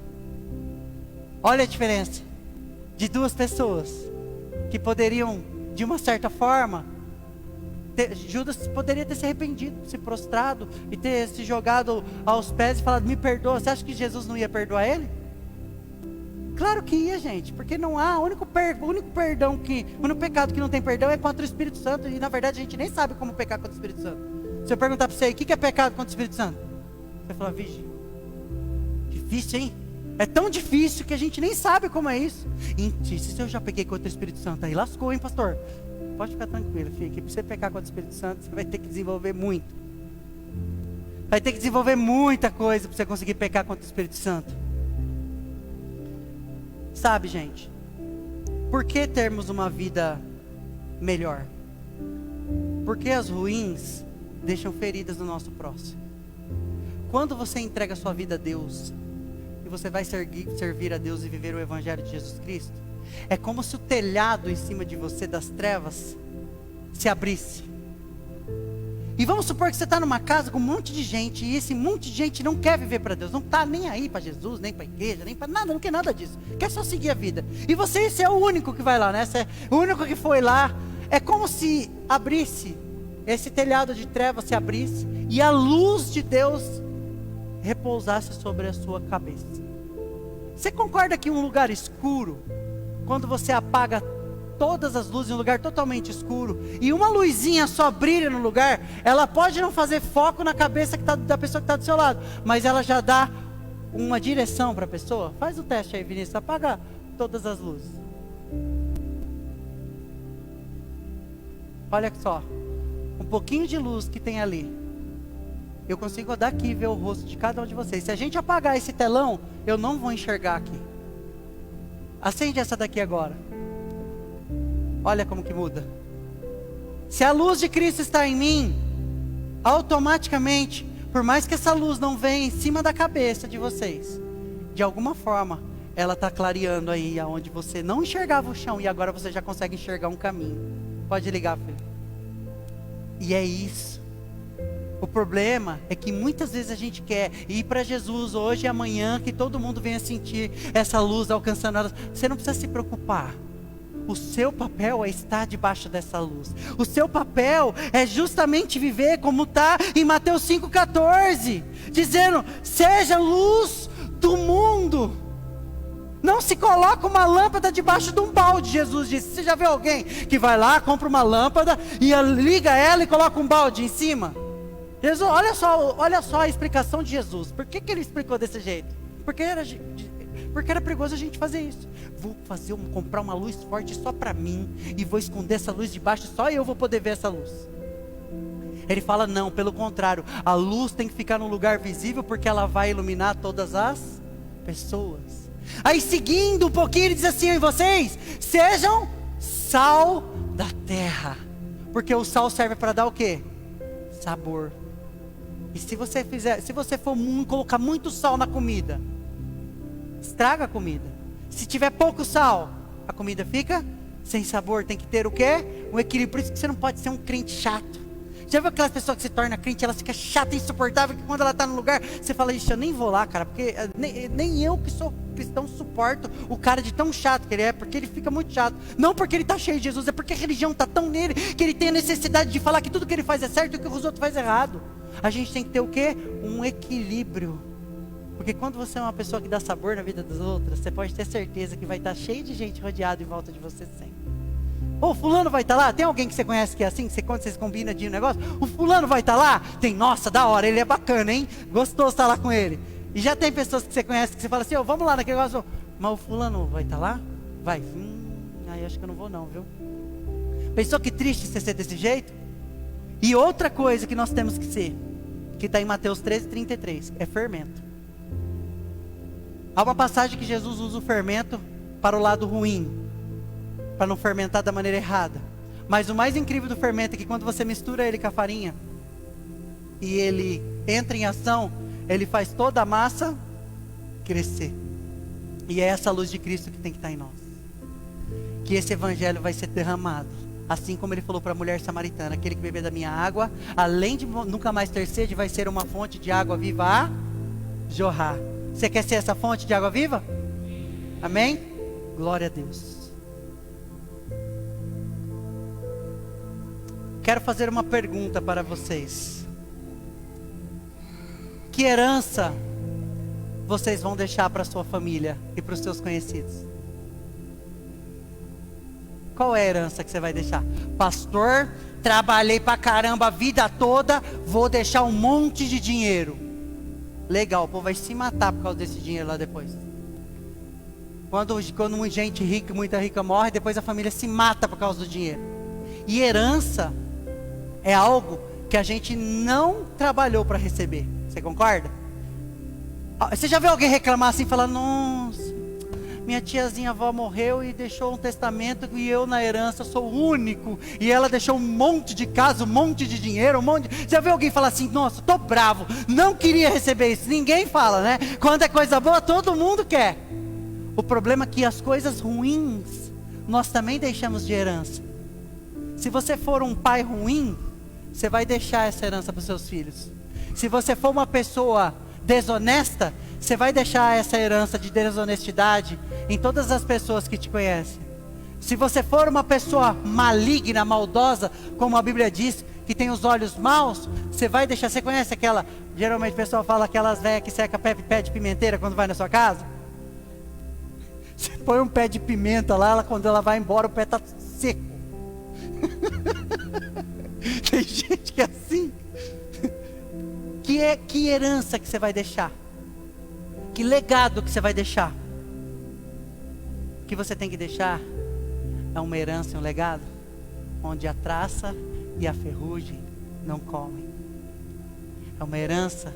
Olha a diferença de duas pessoas que poderiam, de uma certa forma, Judas poderia ter se arrependido, se prostrado e ter se jogado aos pés e falado: me perdoa. Você acha que Jesus não ia perdoar ele? Claro que ia, gente, porque não há, o único pecado que não tem perdão é contra o Espírito Santo. E na verdade a gente nem sabe como pecar contra o Espírito Santo. Se eu perguntar para você: o que é pecado contra o Espírito Santo? Você vai falar: vixe, difícil, hein? É tão difícil que a gente nem sabe como é isso. E se eu já peguei contra o Espírito Santo, aí lascou, hein, pastor? Pode ficar tranquilo, filho, que para você pecar contra o Espírito Santo, você vai ter que desenvolver muito. Vai ter que desenvolver muita coisa para você conseguir pecar contra o Espírito Santo. Sabe, gente, por que termos uma vida melhor? Porque as ruins deixam feridas no nosso próximo. Quando você entrega a sua vida a Deus, e você vai servir a Deus e viver o Evangelho de Jesus Cristo, é como se o telhado em cima de você das trevas se abrisse. E vamos supor que você está numa casa com um monte de gente, e esse monte de gente não quer viver para Deus, não está nem aí para Jesus, nem para a igreja, nem para nada, não quer nada disso, quer só seguir a vida. E você é o único que vai lá, né? Você é o único que foi lá. É como se abrisse, esse telhado de trevas se abrisse, e a luz de Deus repousasse sobre a sua cabeça. Você concorda que um lugar escuro, quando você apaga todas as luzes em um lugar totalmente escuro, e uma luzinha só brilha no lugar, ela pode não fazer foco na cabeça da pessoa que está do seu lado, mas ela já dá uma direção para a pessoa? Faz o teste aí, Vinícius, apaga todas as luzes. Olha só, um pouquinho de luz que tem ali, eu consigo daqui ver o rosto de cada um de vocês. Se a gente apagar esse telão, eu não vou enxergar aqui. Acende essa daqui agora. Olha como que muda. Se a luz de Cristo está em mim, automaticamente, Por mais que essa luz não venha em cima da cabeça de vocês, de alguma forma, ela está clareando aí aonde você não enxergava o chão e agora você já consegue enxergar um caminho. Pode ligar, filho. E é isso. O problema é que muitas vezes a gente quer ir para Jesus hoje e amanhã, que todo mundo venha sentir essa luz alcançando elas. Você não precisa se preocupar. O seu papel é estar debaixo dessa luz. O seu papel é justamente viver como está em Mateus 5,14, dizendo: seja luz do mundo. Não se coloca uma lâmpada debaixo de um balde, Jesus disse. Você já viu alguém que vai lá, compra uma lâmpada e liga ela e coloca um balde em cima? Jesus, olha só a explicação de Jesus. Por que ele explicou desse jeito? Porque era perigoso a gente fazer isso. Vou comprar uma luz forte só para mim e vou esconder essa luz debaixo, só eu vou poder ver essa luz. Ele fala: não, pelo contrário, a luz tem que ficar num lugar visível, porque ela vai iluminar todas as pessoas. Aí seguindo um pouquinho, ele diz assim: e vocês sejam sal da terra, porque o sal serve para dar o quê? Sabor. E se você for colocar muito sal na comida, estraga a comida. Se tiver pouco sal, a comida fica sem sabor. Tem que ter o quê? Um equilíbrio. Por isso que você não pode ser um crente chato. Já viu aquelas pessoas que se tornam crente, ela fica chata, insuportável, que quando ela está no lugar, você fala: ixi, eu nem vou lá, cara, porque nem eu que sou cristão suporto o cara de tão chato que ele é, porque ele fica muito chato. Não porque ele está cheio de Jesus, é porque a religião está tão nele, que ele tem a necessidade de falar que tudo que ele faz é certo e o que os outros fazem é errado. A gente tem que ter o quê? Um equilíbrio. Porque quando você é uma pessoa que dá sabor na vida das outras, você pode ter certeza que vai estar cheio de gente rodeada em volta de você sempre. Ô, fulano vai estar lá? Tem alguém que você conhece que é assim? Quando vocês combinam de um negócio, o fulano vai estar lá? Tem, nossa, da hora, ele é bacana, hein? Gostoso estar lá com ele. E já tem pessoas que você conhece que você fala assim: vamos lá naquele negócio. Mas o fulano vai estar lá? Vai. Aí acho que eu não vou não, viu? Pensou que triste você ser desse jeito? E outra coisa que nós temos que ser, que está em Mateus 13:33, é fermento. Há uma passagem que Jesus usa o fermento para o lado ruim, para não fermentar da maneira errada. Mas o mais incrível do fermento é que quando você mistura ele com a farinha e ele entra em ação, ele faz toda a massa crescer. E é essa luz de Cristo que tem que estar em nós. Que esse evangelho vai ser derramado. Assim como ele falou para a mulher samaritana: aquele que beber da minha água, além de nunca mais ter sede, vai ser uma fonte de água viva a jorrar. Você quer ser essa fonte de água viva? Amém? Glória a Deus. Quero fazer uma pergunta para vocês. Que herança vocês vão deixar para sua família e para os seus conhecidos? Qual é a herança que você vai deixar? Pastor, trabalhei pra caramba a vida toda, vou deixar um monte de dinheiro. Legal, o povo vai se matar por causa desse dinheiro lá depois. Quando gente rica, muita rica morre, depois a família se mata por causa do dinheiro. E herança é algo que a gente não trabalhou para receber. Você concorda? Você já viu alguém reclamar assim, falando: nossa, minha tiazinha avó morreu e deixou um testamento e eu na herança sou o único, e ela deixou um monte de casa, um monte de dinheiro, Já viu alguém falar assim: nossa, tô bravo, não queria receber isso? Ninguém fala, né? Quando é coisa boa, todo mundo quer. O problema é que as coisas ruins nós também deixamos de herança. Se você for um pai ruim, você vai deixar essa herança para os seus filhos. Se você for uma pessoa desonesta, você vai deixar essa herança de desonestidade em todas as pessoas que te conhecem. Se você for uma pessoa maligna, maldosa, como a Bíblia diz, que tem os olhos maus, você vai deixar. Você conhece aquela, geralmente o pessoal fala, aquelas velhas que seca pé de pimenteira quando vai na sua casa? Você põe um pé de pimenta lá, quando ela vai embora o pé está seco. Tem gente que é assim. Que herança que você vai deixar? Que legado que você vai deixar? O que você tem que deixar é uma herança, um legado, onde a traça e a ferrugem não comem. É uma herança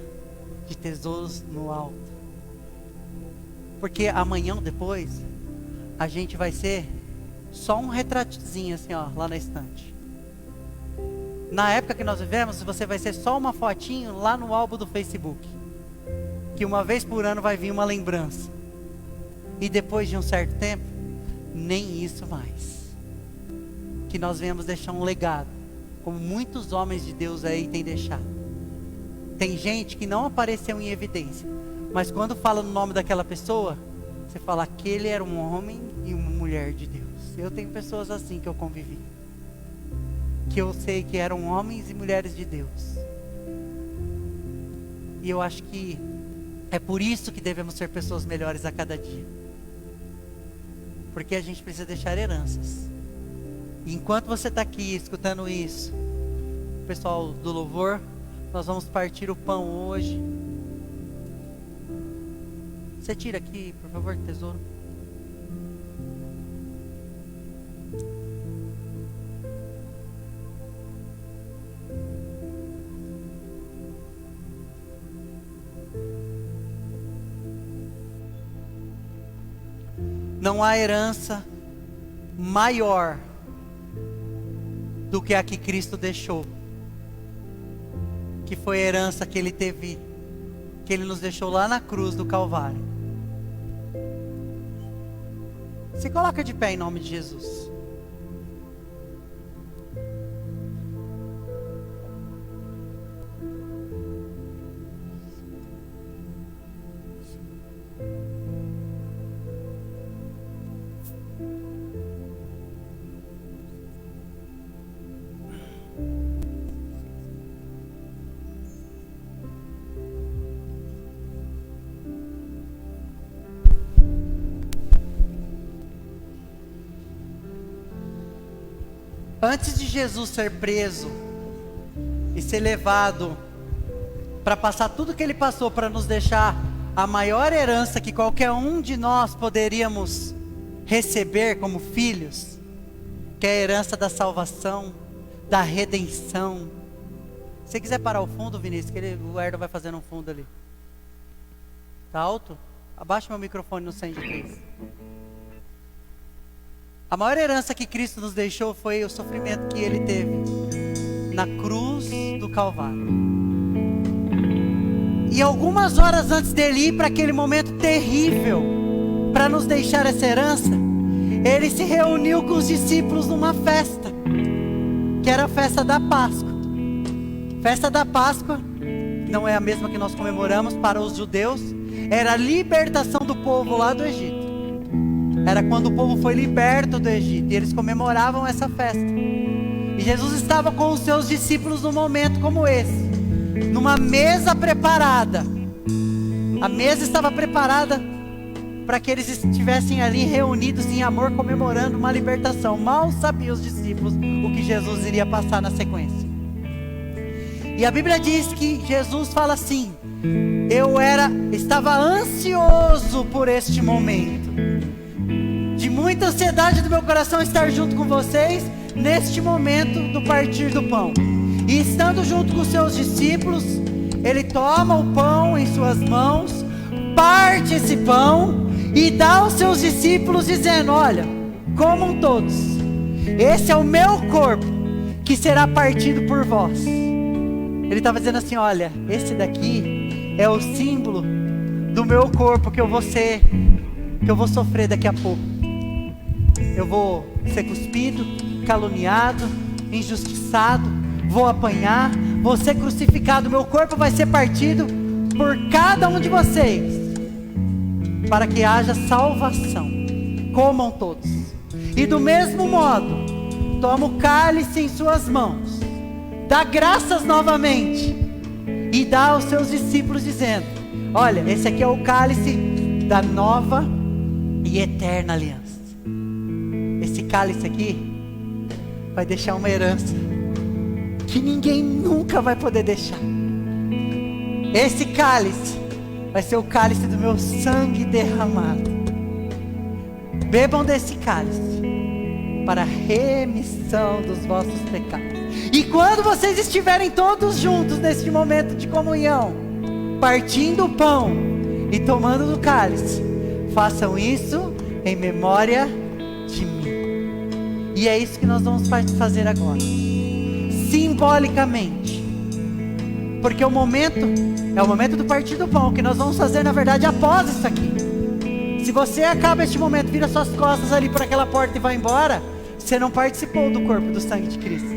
de tesouros no alto. Porque amanhã ou depois, a gente vai ser só um retratozinho assim, ó, lá na estante. Na época que nós vivemos, você vai ser só uma fotinho lá no álbum do Facebook, que uma vez por ano vai vir uma lembrança. E depois de um certo tempo, nem isso mais. Que nós venhamos deixar um legado, como muitos homens de Deus aí têm deixado. Tem gente que não apareceu em evidência, mas quando fala no nome daquela pessoa, você fala, aquele era um homem e uma mulher de Deus. Eu tenho pessoas assim que eu convivi, que eu sei que eram homens e mulheres de Deus. E eu acho que é por isso que devemos ser pessoas melhores a cada dia. Porque a gente precisa deixar heranças. E enquanto você está aqui escutando isso, pessoal do louvor, nós vamos partir o pão hoje. Você tira aqui, por favor, tesouro. Não há herança maior do que a que Cristo deixou, que foi a herança que Ele teve, que Ele nos deixou lá na cruz do Calvário. Se coloca de pé em nome de Jesus. Antes de Jesus ser preso e ser levado para passar tudo que Ele passou para nos deixar a maior herança que qualquer um de nós poderíamos receber como filhos, que é a herança da salvação, da redenção. Se você quiser parar o fundo, Vinícius, que o Erdo vai fazendo um fundo ali. Tá alto? Abaixa meu microfone no 103. A maior herança que Cristo nos deixou foi o sofrimento que Ele teve na cruz do Calvário. E algumas horas antes dele ir para aquele momento terrível, para nos deixar essa herança, Ele se reuniu com os discípulos numa festa, que era a festa da Páscoa. Festa da Páscoa, não é a mesma que nós comemoramos para os judeus, era a libertação do povo lá do Egito. Era quando o povo foi liberto do Egito, e eles comemoravam essa festa. E Jesus estava com os seus discípulos num momento como esse, numa mesa preparada. A mesa estava preparada para que eles estivessem ali reunidos em amor, comemorando uma libertação. Mal sabiam os discípulos o que Jesus iria passar na sequência. E a Bíblia diz que Jesus fala assim: estava ansioso por este momento, de muita ansiedade do meu coração estar junto com vocês neste momento do partir do pão. E estando junto com seus discípulos, Ele toma o pão em suas mãos, parte esse pão e dá aos seus discípulos dizendo: olha, comam todos, esse é o meu corpo que será partido por vós. Ele estava dizendo assim: olha, esse daqui é o símbolo do meu corpo que eu vou sofrer daqui a pouco. Eu vou ser cuspido, caluniado, injustiçado, vou apanhar, vou ser crucificado, meu corpo vai ser partido por cada um de vocês, para que haja salvação. Comam todos. E do mesmo modo, toma o cálice em suas mãos, dá graças novamente e dá aos seus discípulos dizendo: olha, esse aqui é o cálice da nova e eterna aliança. Esse cálice aqui vai deixar uma herança que ninguém nunca vai poder deixar. Esse cálice vai ser o cálice do meu sangue derramado. Bebam desse cálice para a remissão dos vossos pecados. E quando vocês estiverem todos juntos neste momento de comunhão, partindo o pão e tomando do cálice, façam isso em memória de mim. E é isso que nós vamos fazer agora. simbolicamente. Porque o momento é o momento do partir do pão, que nós vamos fazer na verdade após isso aqui. Se você acaba este momento, vira suas costas ali por aquela porta e vai embora, você não participou do corpo do sangue de Cristo.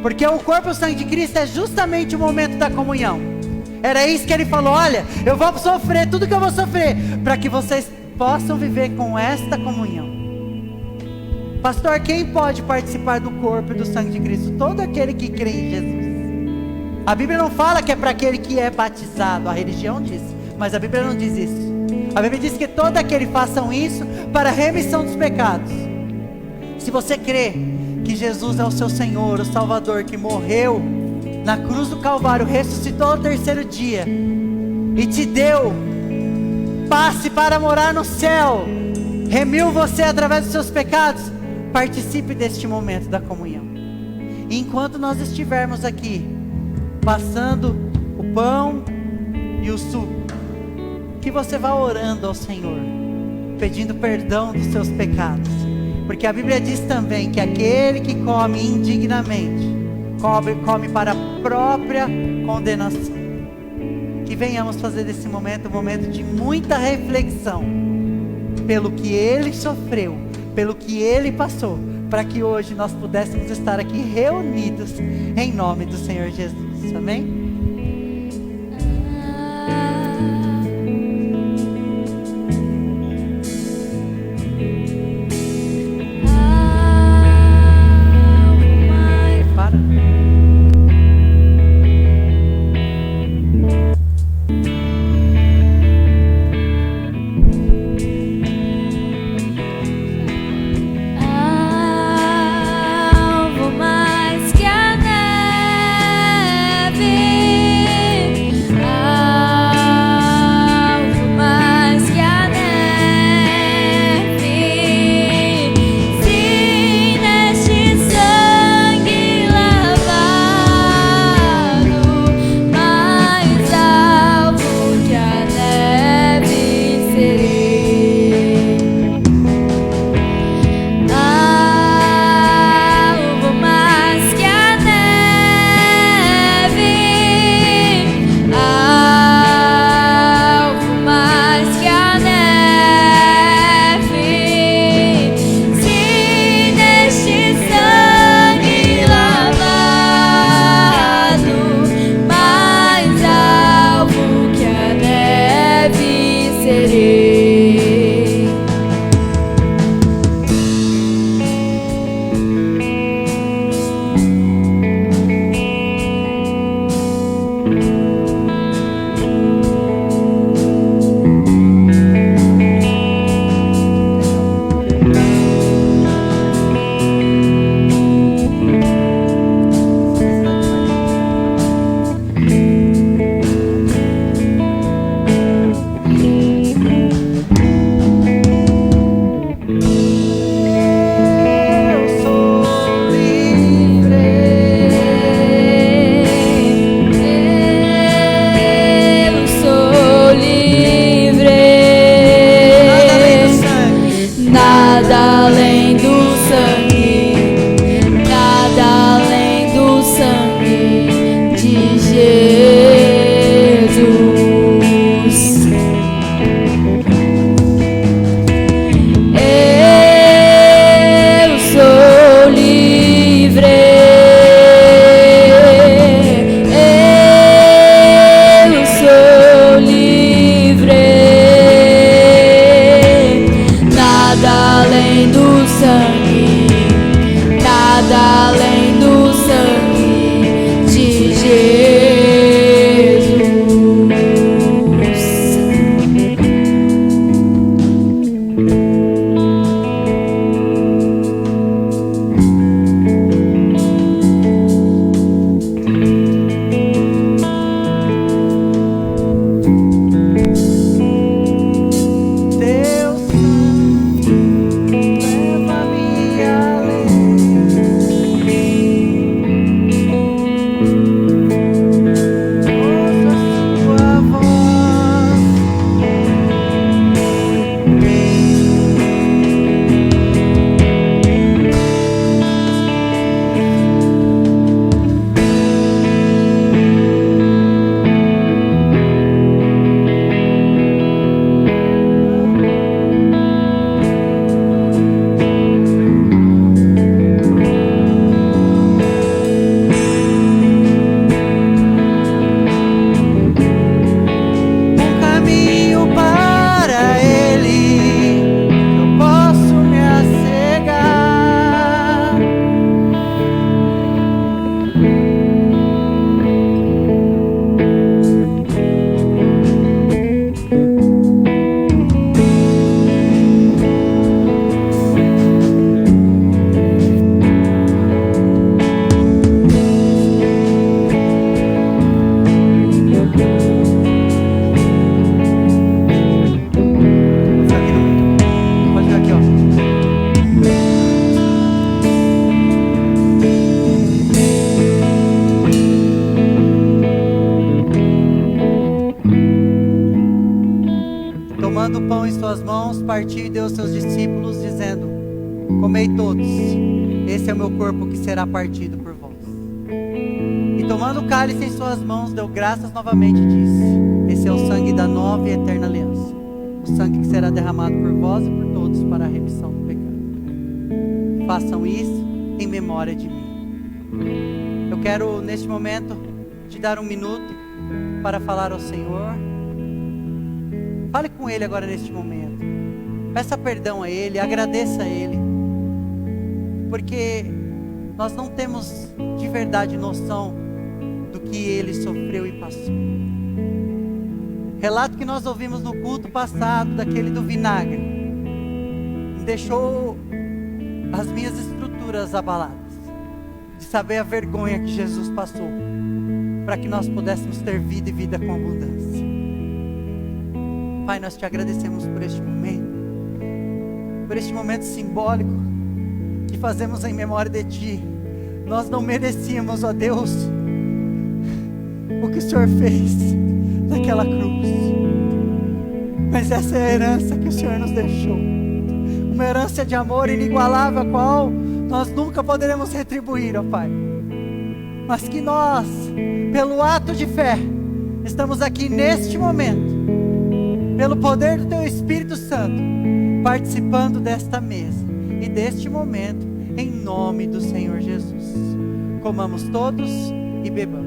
Porque o corpo e o sangue de Cristo é justamente o momento da comunhão. Era isso que ele falou: olha, eu vou sofrer tudo que eu vou sofrer, para que vocês possam viver com esta comunhão. Pastor, quem pode participar do corpo e do sangue de Cristo? Todo aquele que crê em Jesus. A Bíblia não fala que é para aquele que é batizado, a religião diz, mas a Bíblia não diz isso. A Bíblia diz que todo aquele façam isso para a remissão dos pecados. Se você crê que Jesus é o seu Senhor, o Salvador, que morreu na cruz do Calvário, ressuscitou ao terceiro dia e te deu passe para morar no céu, remiu você através dos seus pecados, participe deste momento da comunhão. E enquanto nós estivermos aqui passando o pão e o suco, que você vá orando ao Senhor, pedindo perdão dos seus pecados, porque a Bíblia diz também que aquele que come indignamente come para a própria condenação. Que venhamos fazer desse momento um momento de muita reflexão pelo que Ele sofreu, pelo que Ele passou, para que hoje nós pudéssemos estar aqui reunidos em nome do Senhor Jesus. Amém? pão em suas mãos, partiu e deu aos seus discípulos, dizendo: comei todos, esse é o meu corpo que será partido por vós. E tomando o cálice em suas mãos, deu graças novamente e disse: esse é o sangue da nova e eterna aliança, o sangue que será derramado por vós e por todos para a remissão do pecado. Façam isso em memória de mim. Eu quero neste momento te dar um minuto para falar ao Senhor. Fale com Ele agora neste momento. Peça perdão a Ele, agradeça a Ele, porque nós não temos de verdade noção do que Ele sofreu e passou. Relato que nós ouvimos no culto passado, daquele do vinagre, deixou as minhas estruturas abaladas, de saber a vergonha que Jesus passou, para que nós pudéssemos ter vida e vida com abundância. Pai, nós te agradecemos por este momento simbólico que fazemos em memória de Ti. Nós não merecíamos, ó Deus, o que o Senhor fez naquela cruz, mas essa é a herança que o Senhor nos deixou, uma herança de amor inigualável, a qual nós nunca poderemos retribuir, ó Pai, mas que nós, pelo ato de fé, estamos aqui neste momento, pelo poder do Teu Espírito Santo, participando desta mesa e deste momento, em nome do Senhor Jesus. Comamos todos e bebamos.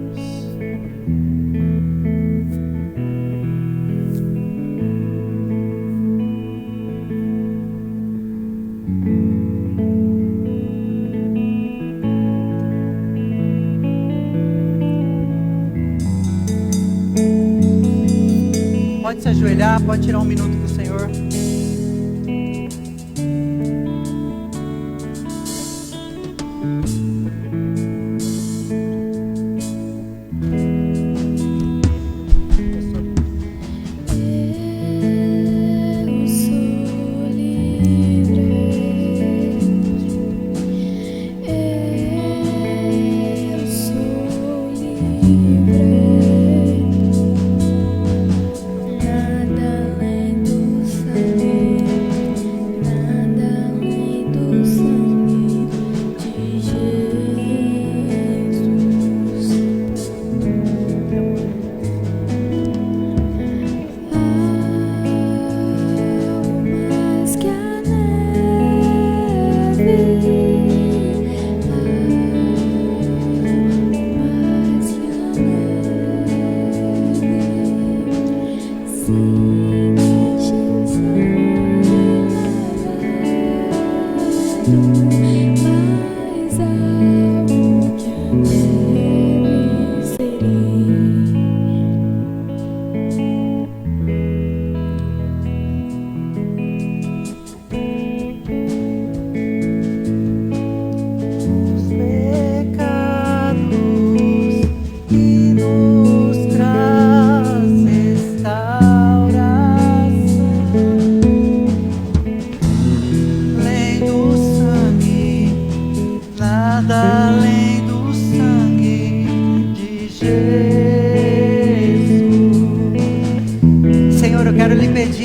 Pode se ajoelhar, pode tirar um minuto com o Senhor.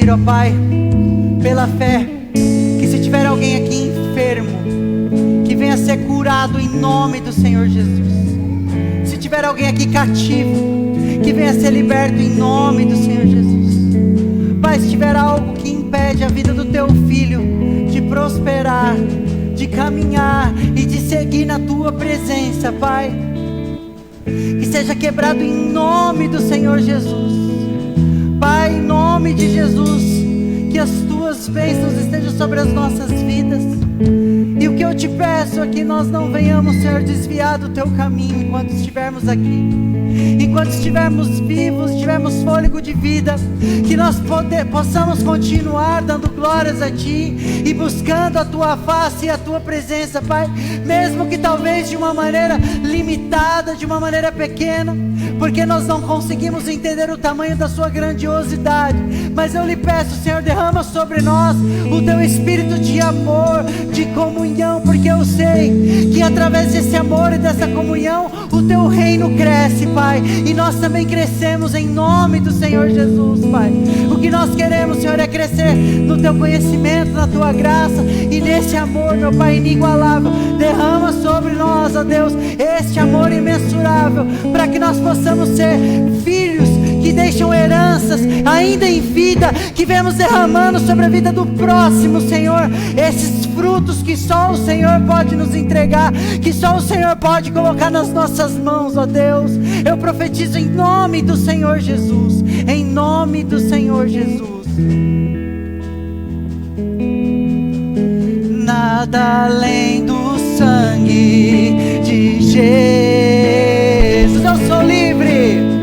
Ó Pai, pela fé, que se tiver alguém aqui enfermo, que venha ser curado em nome do Senhor Jesus. Se tiver alguém aqui cativo, que venha ser liberto em nome do Senhor Jesus. Pai, se tiver algo que impede a vida do Teu Filho de prosperar, de caminhar e de seguir na Tua presença, Pai, que seja quebrado em nome do Senhor Jesus. Pai, em nome de Jesus, que as Tuas bênçãos estejam sobre as nossas vidas. E o que eu te peço é que nós não venhamos, Senhor, desviar do Teu caminho enquanto estivermos aqui. Enquanto estivermos vivos, tivermos fôlego de vida, que nós possamos continuar dando glórias a Ti e buscando a Tua face e a Tua presença, Pai, mesmo que talvez de uma maneira limitada, de uma maneira pequena, porque nós não conseguimos entender o tamanho da Sua grandiosidade. Mas eu lhe peço, Senhor, derrama sobre nós o Teu Espírito de amor, de comunhão, porque eu sei que através desse amor e dessa comunhão o Teu reino cresce, Pai, e que nós também crescemos em nome do Senhor Jesus, Pai. O que nós queremos, Senhor, é crescer no Teu conhecimento, na Tua graça e nesse amor, meu Pai, inigualável. Derrama sobre nós, ó Deus, este amor imensurável, para que nós possamos ser filhos que deixam heranças ainda em vida, que vemos derramando sobre a vida do próximo, Senhor, esses frutos que só o Senhor pode nos entregar, que só o Senhor pode colocar nas nossas mãos, ó Deus. Eu profetizo em nome do Senhor Jesus, em nome do Senhor Jesus. Nada além do sangue de Jesus. Eu sou livre.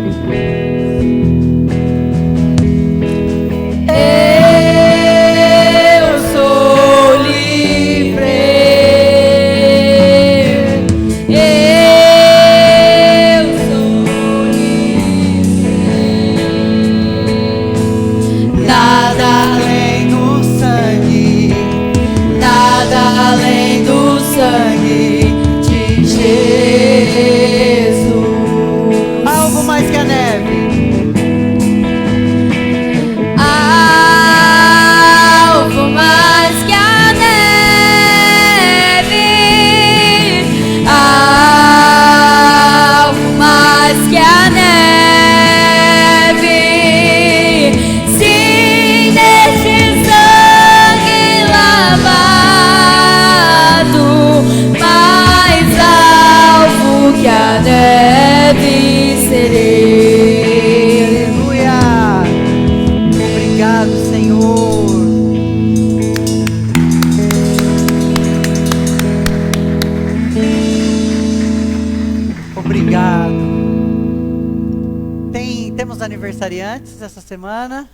Aniversariantes essa semana.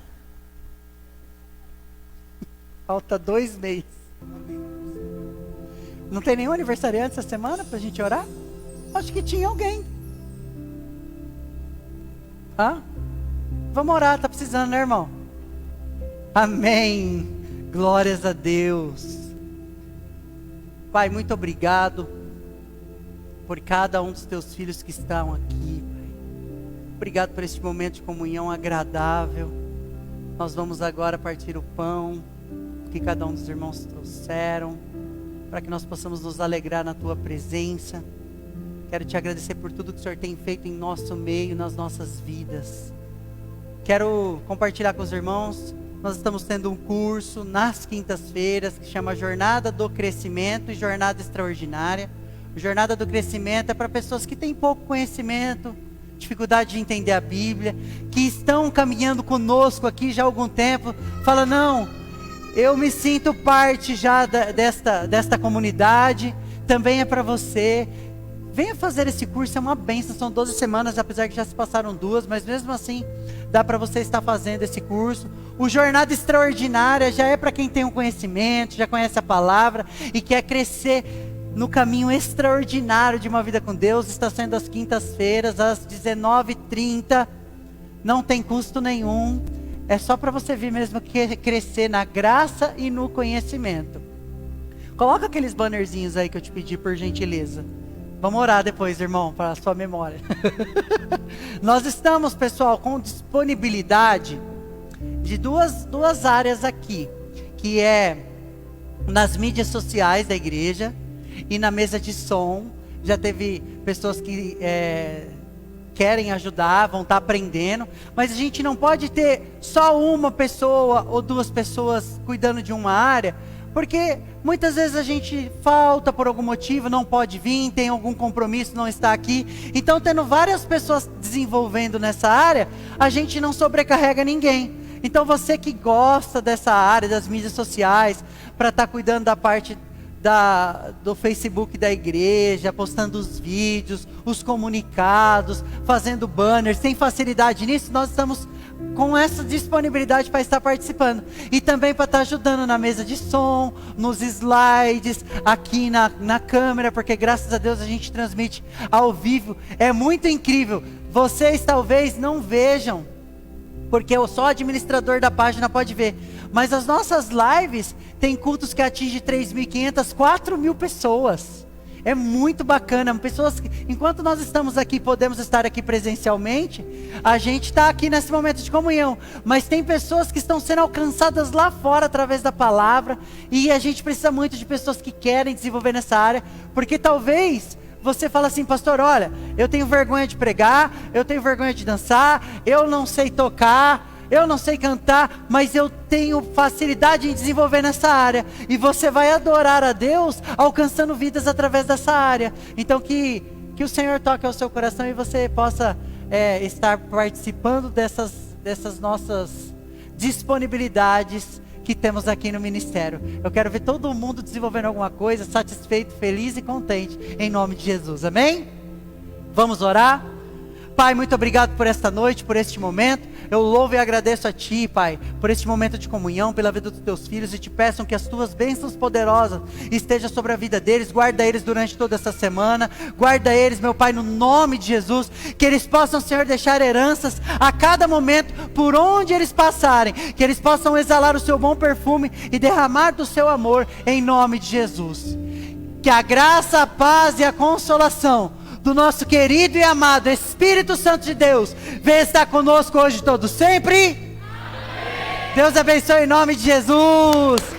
Falta 2 meses. Não tem nenhum aniversariante essa semana pra gente orar? Acho que tinha alguém. Vamos orar, tá precisando, né, irmão? Amém. Glórias a Deus. Pai, muito obrigado por cada um dos teus filhos que estão aqui. Obrigado por este momento de comunhão agradável. Nós vamos agora partir o pão que cada um dos irmãos trouxeram, para que nós possamos nos alegrar na Tua presença. Quero Te agradecer por tudo que o Senhor tem feito em nosso meio, nas nossas vidas. Quero compartilhar com os irmãos, nós estamos tendo um curso nas quintas-feiras que chama Jornada do Crescimento e Jornada Extraordinária. Jornada do Crescimento é para pessoas que têm pouco conhecimento, dificuldade de entender a Bíblia, que estão caminhando conosco aqui já há algum tempo, fala, não, eu me sinto parte já desta comunidade, também é para você, venha fazer esse curso, é uma bênção, são 12 semanas, apesar que já se passaram 2, mas mesmo assim, dá para você estar fazendo esse curso. O Jornada Extraordinária já é para quem tem um conhecimento, já conhece a palavra e quer crescer no caminho extraordinário de uma vida com Deus. Está sendo às quintas-feiras, às 19h30, não tem custo nenhum, é só para você vir mesmo crescer na graça e no conhecimento. Coloca aqueles bannerzinhos aí que eu te pedi, por gentileza. Vamos orar depois, irmão, para a sua memória. Nós estamos, pessoal, com disponibilidade de duas áreas aqui, que é nas mídias sociais da igreja e na mesa de som. Já teve pessoas que querem ajudar, vão estar aprendendo, mas a gente não pode ter só uma pessoa ou 2 pessoas cuidando de uma área, porque muitas vezes a gente falta por algum motivo, não pode vir, tem algum compromisso, não está aqui. Então, tendo várias pessoas desenvolvendo nessa área, a gente não sobrecarrega ninguém. Então, você que gosta dessa área, das mídias sociais, para estar cuidando da parte do Facebook da igreja, postando os vídeos, os comunicados, fazendo banners, tem facilidade nisso, nós estamos com essa disponibilidade para estar participando. E também para estar ajudando na mesa de som, nos slides, aqui na câmera, porque graças a Deus a gente transmite ao vivo. É muito incrível. Vocês talvez não vejam, porque só o administrador da página pode ver. Mas as nossas lives tem cultos que atingem 3.500, 4.000 pessoas. É muito bacana. Pessoas que, enquanto nós estamos aqui, podemos estar aqui presencialmente, a gente está aqui nesse momento de comunhão. Mas tem pessoas que estão sendo alcançadas lá fora através da palavra. E a gente precisa muito de pessoas que querem desenvolver nessa área. Porque talvez você fala assim, pastor, olha, eu tenho vergonha de pregar, eu tenho vergonha de dançar, eu não sei tocar, eu não sei cantar, mas eu tenho facilidade em desenvolver nessa área. E você vai adorar a Deus alcançando vidas através dessa área. Então que o Senhor toque ao seu coração e você possa estar participando dessas nossas disponibilidades que temos aqui no ministério. Eu quero ver todo mundo desenvolvendo alguma coisa, satisfeito, feliz e contente, em nome de Jesus, amém? Vamos orar? Pai, muito obrigado por esta noite, por este momento. Eu louvo e agradeço a Ti, Pai, por este momento de comunhão, pela vida dos Teus filhos, e te peço que as Tuas bênçãos poderosas estejam sobre a vida deles. Guarda eles durante toda essa semana, guarda eles, meu Pai, no nome de Jesus, que eles possam, Senhor, deixar heranças a cada momento, por onde eles passarem, que eles possam exalar o Seu bom perfume e derramar do Seu amor, em nome de Jesus. Que a graça, a paz e a consolação do nosso querido e amado Espírito Santo de Deus venha estar conosco hoje todo sempre. Amém. Deus abençoe em nome de Jesus.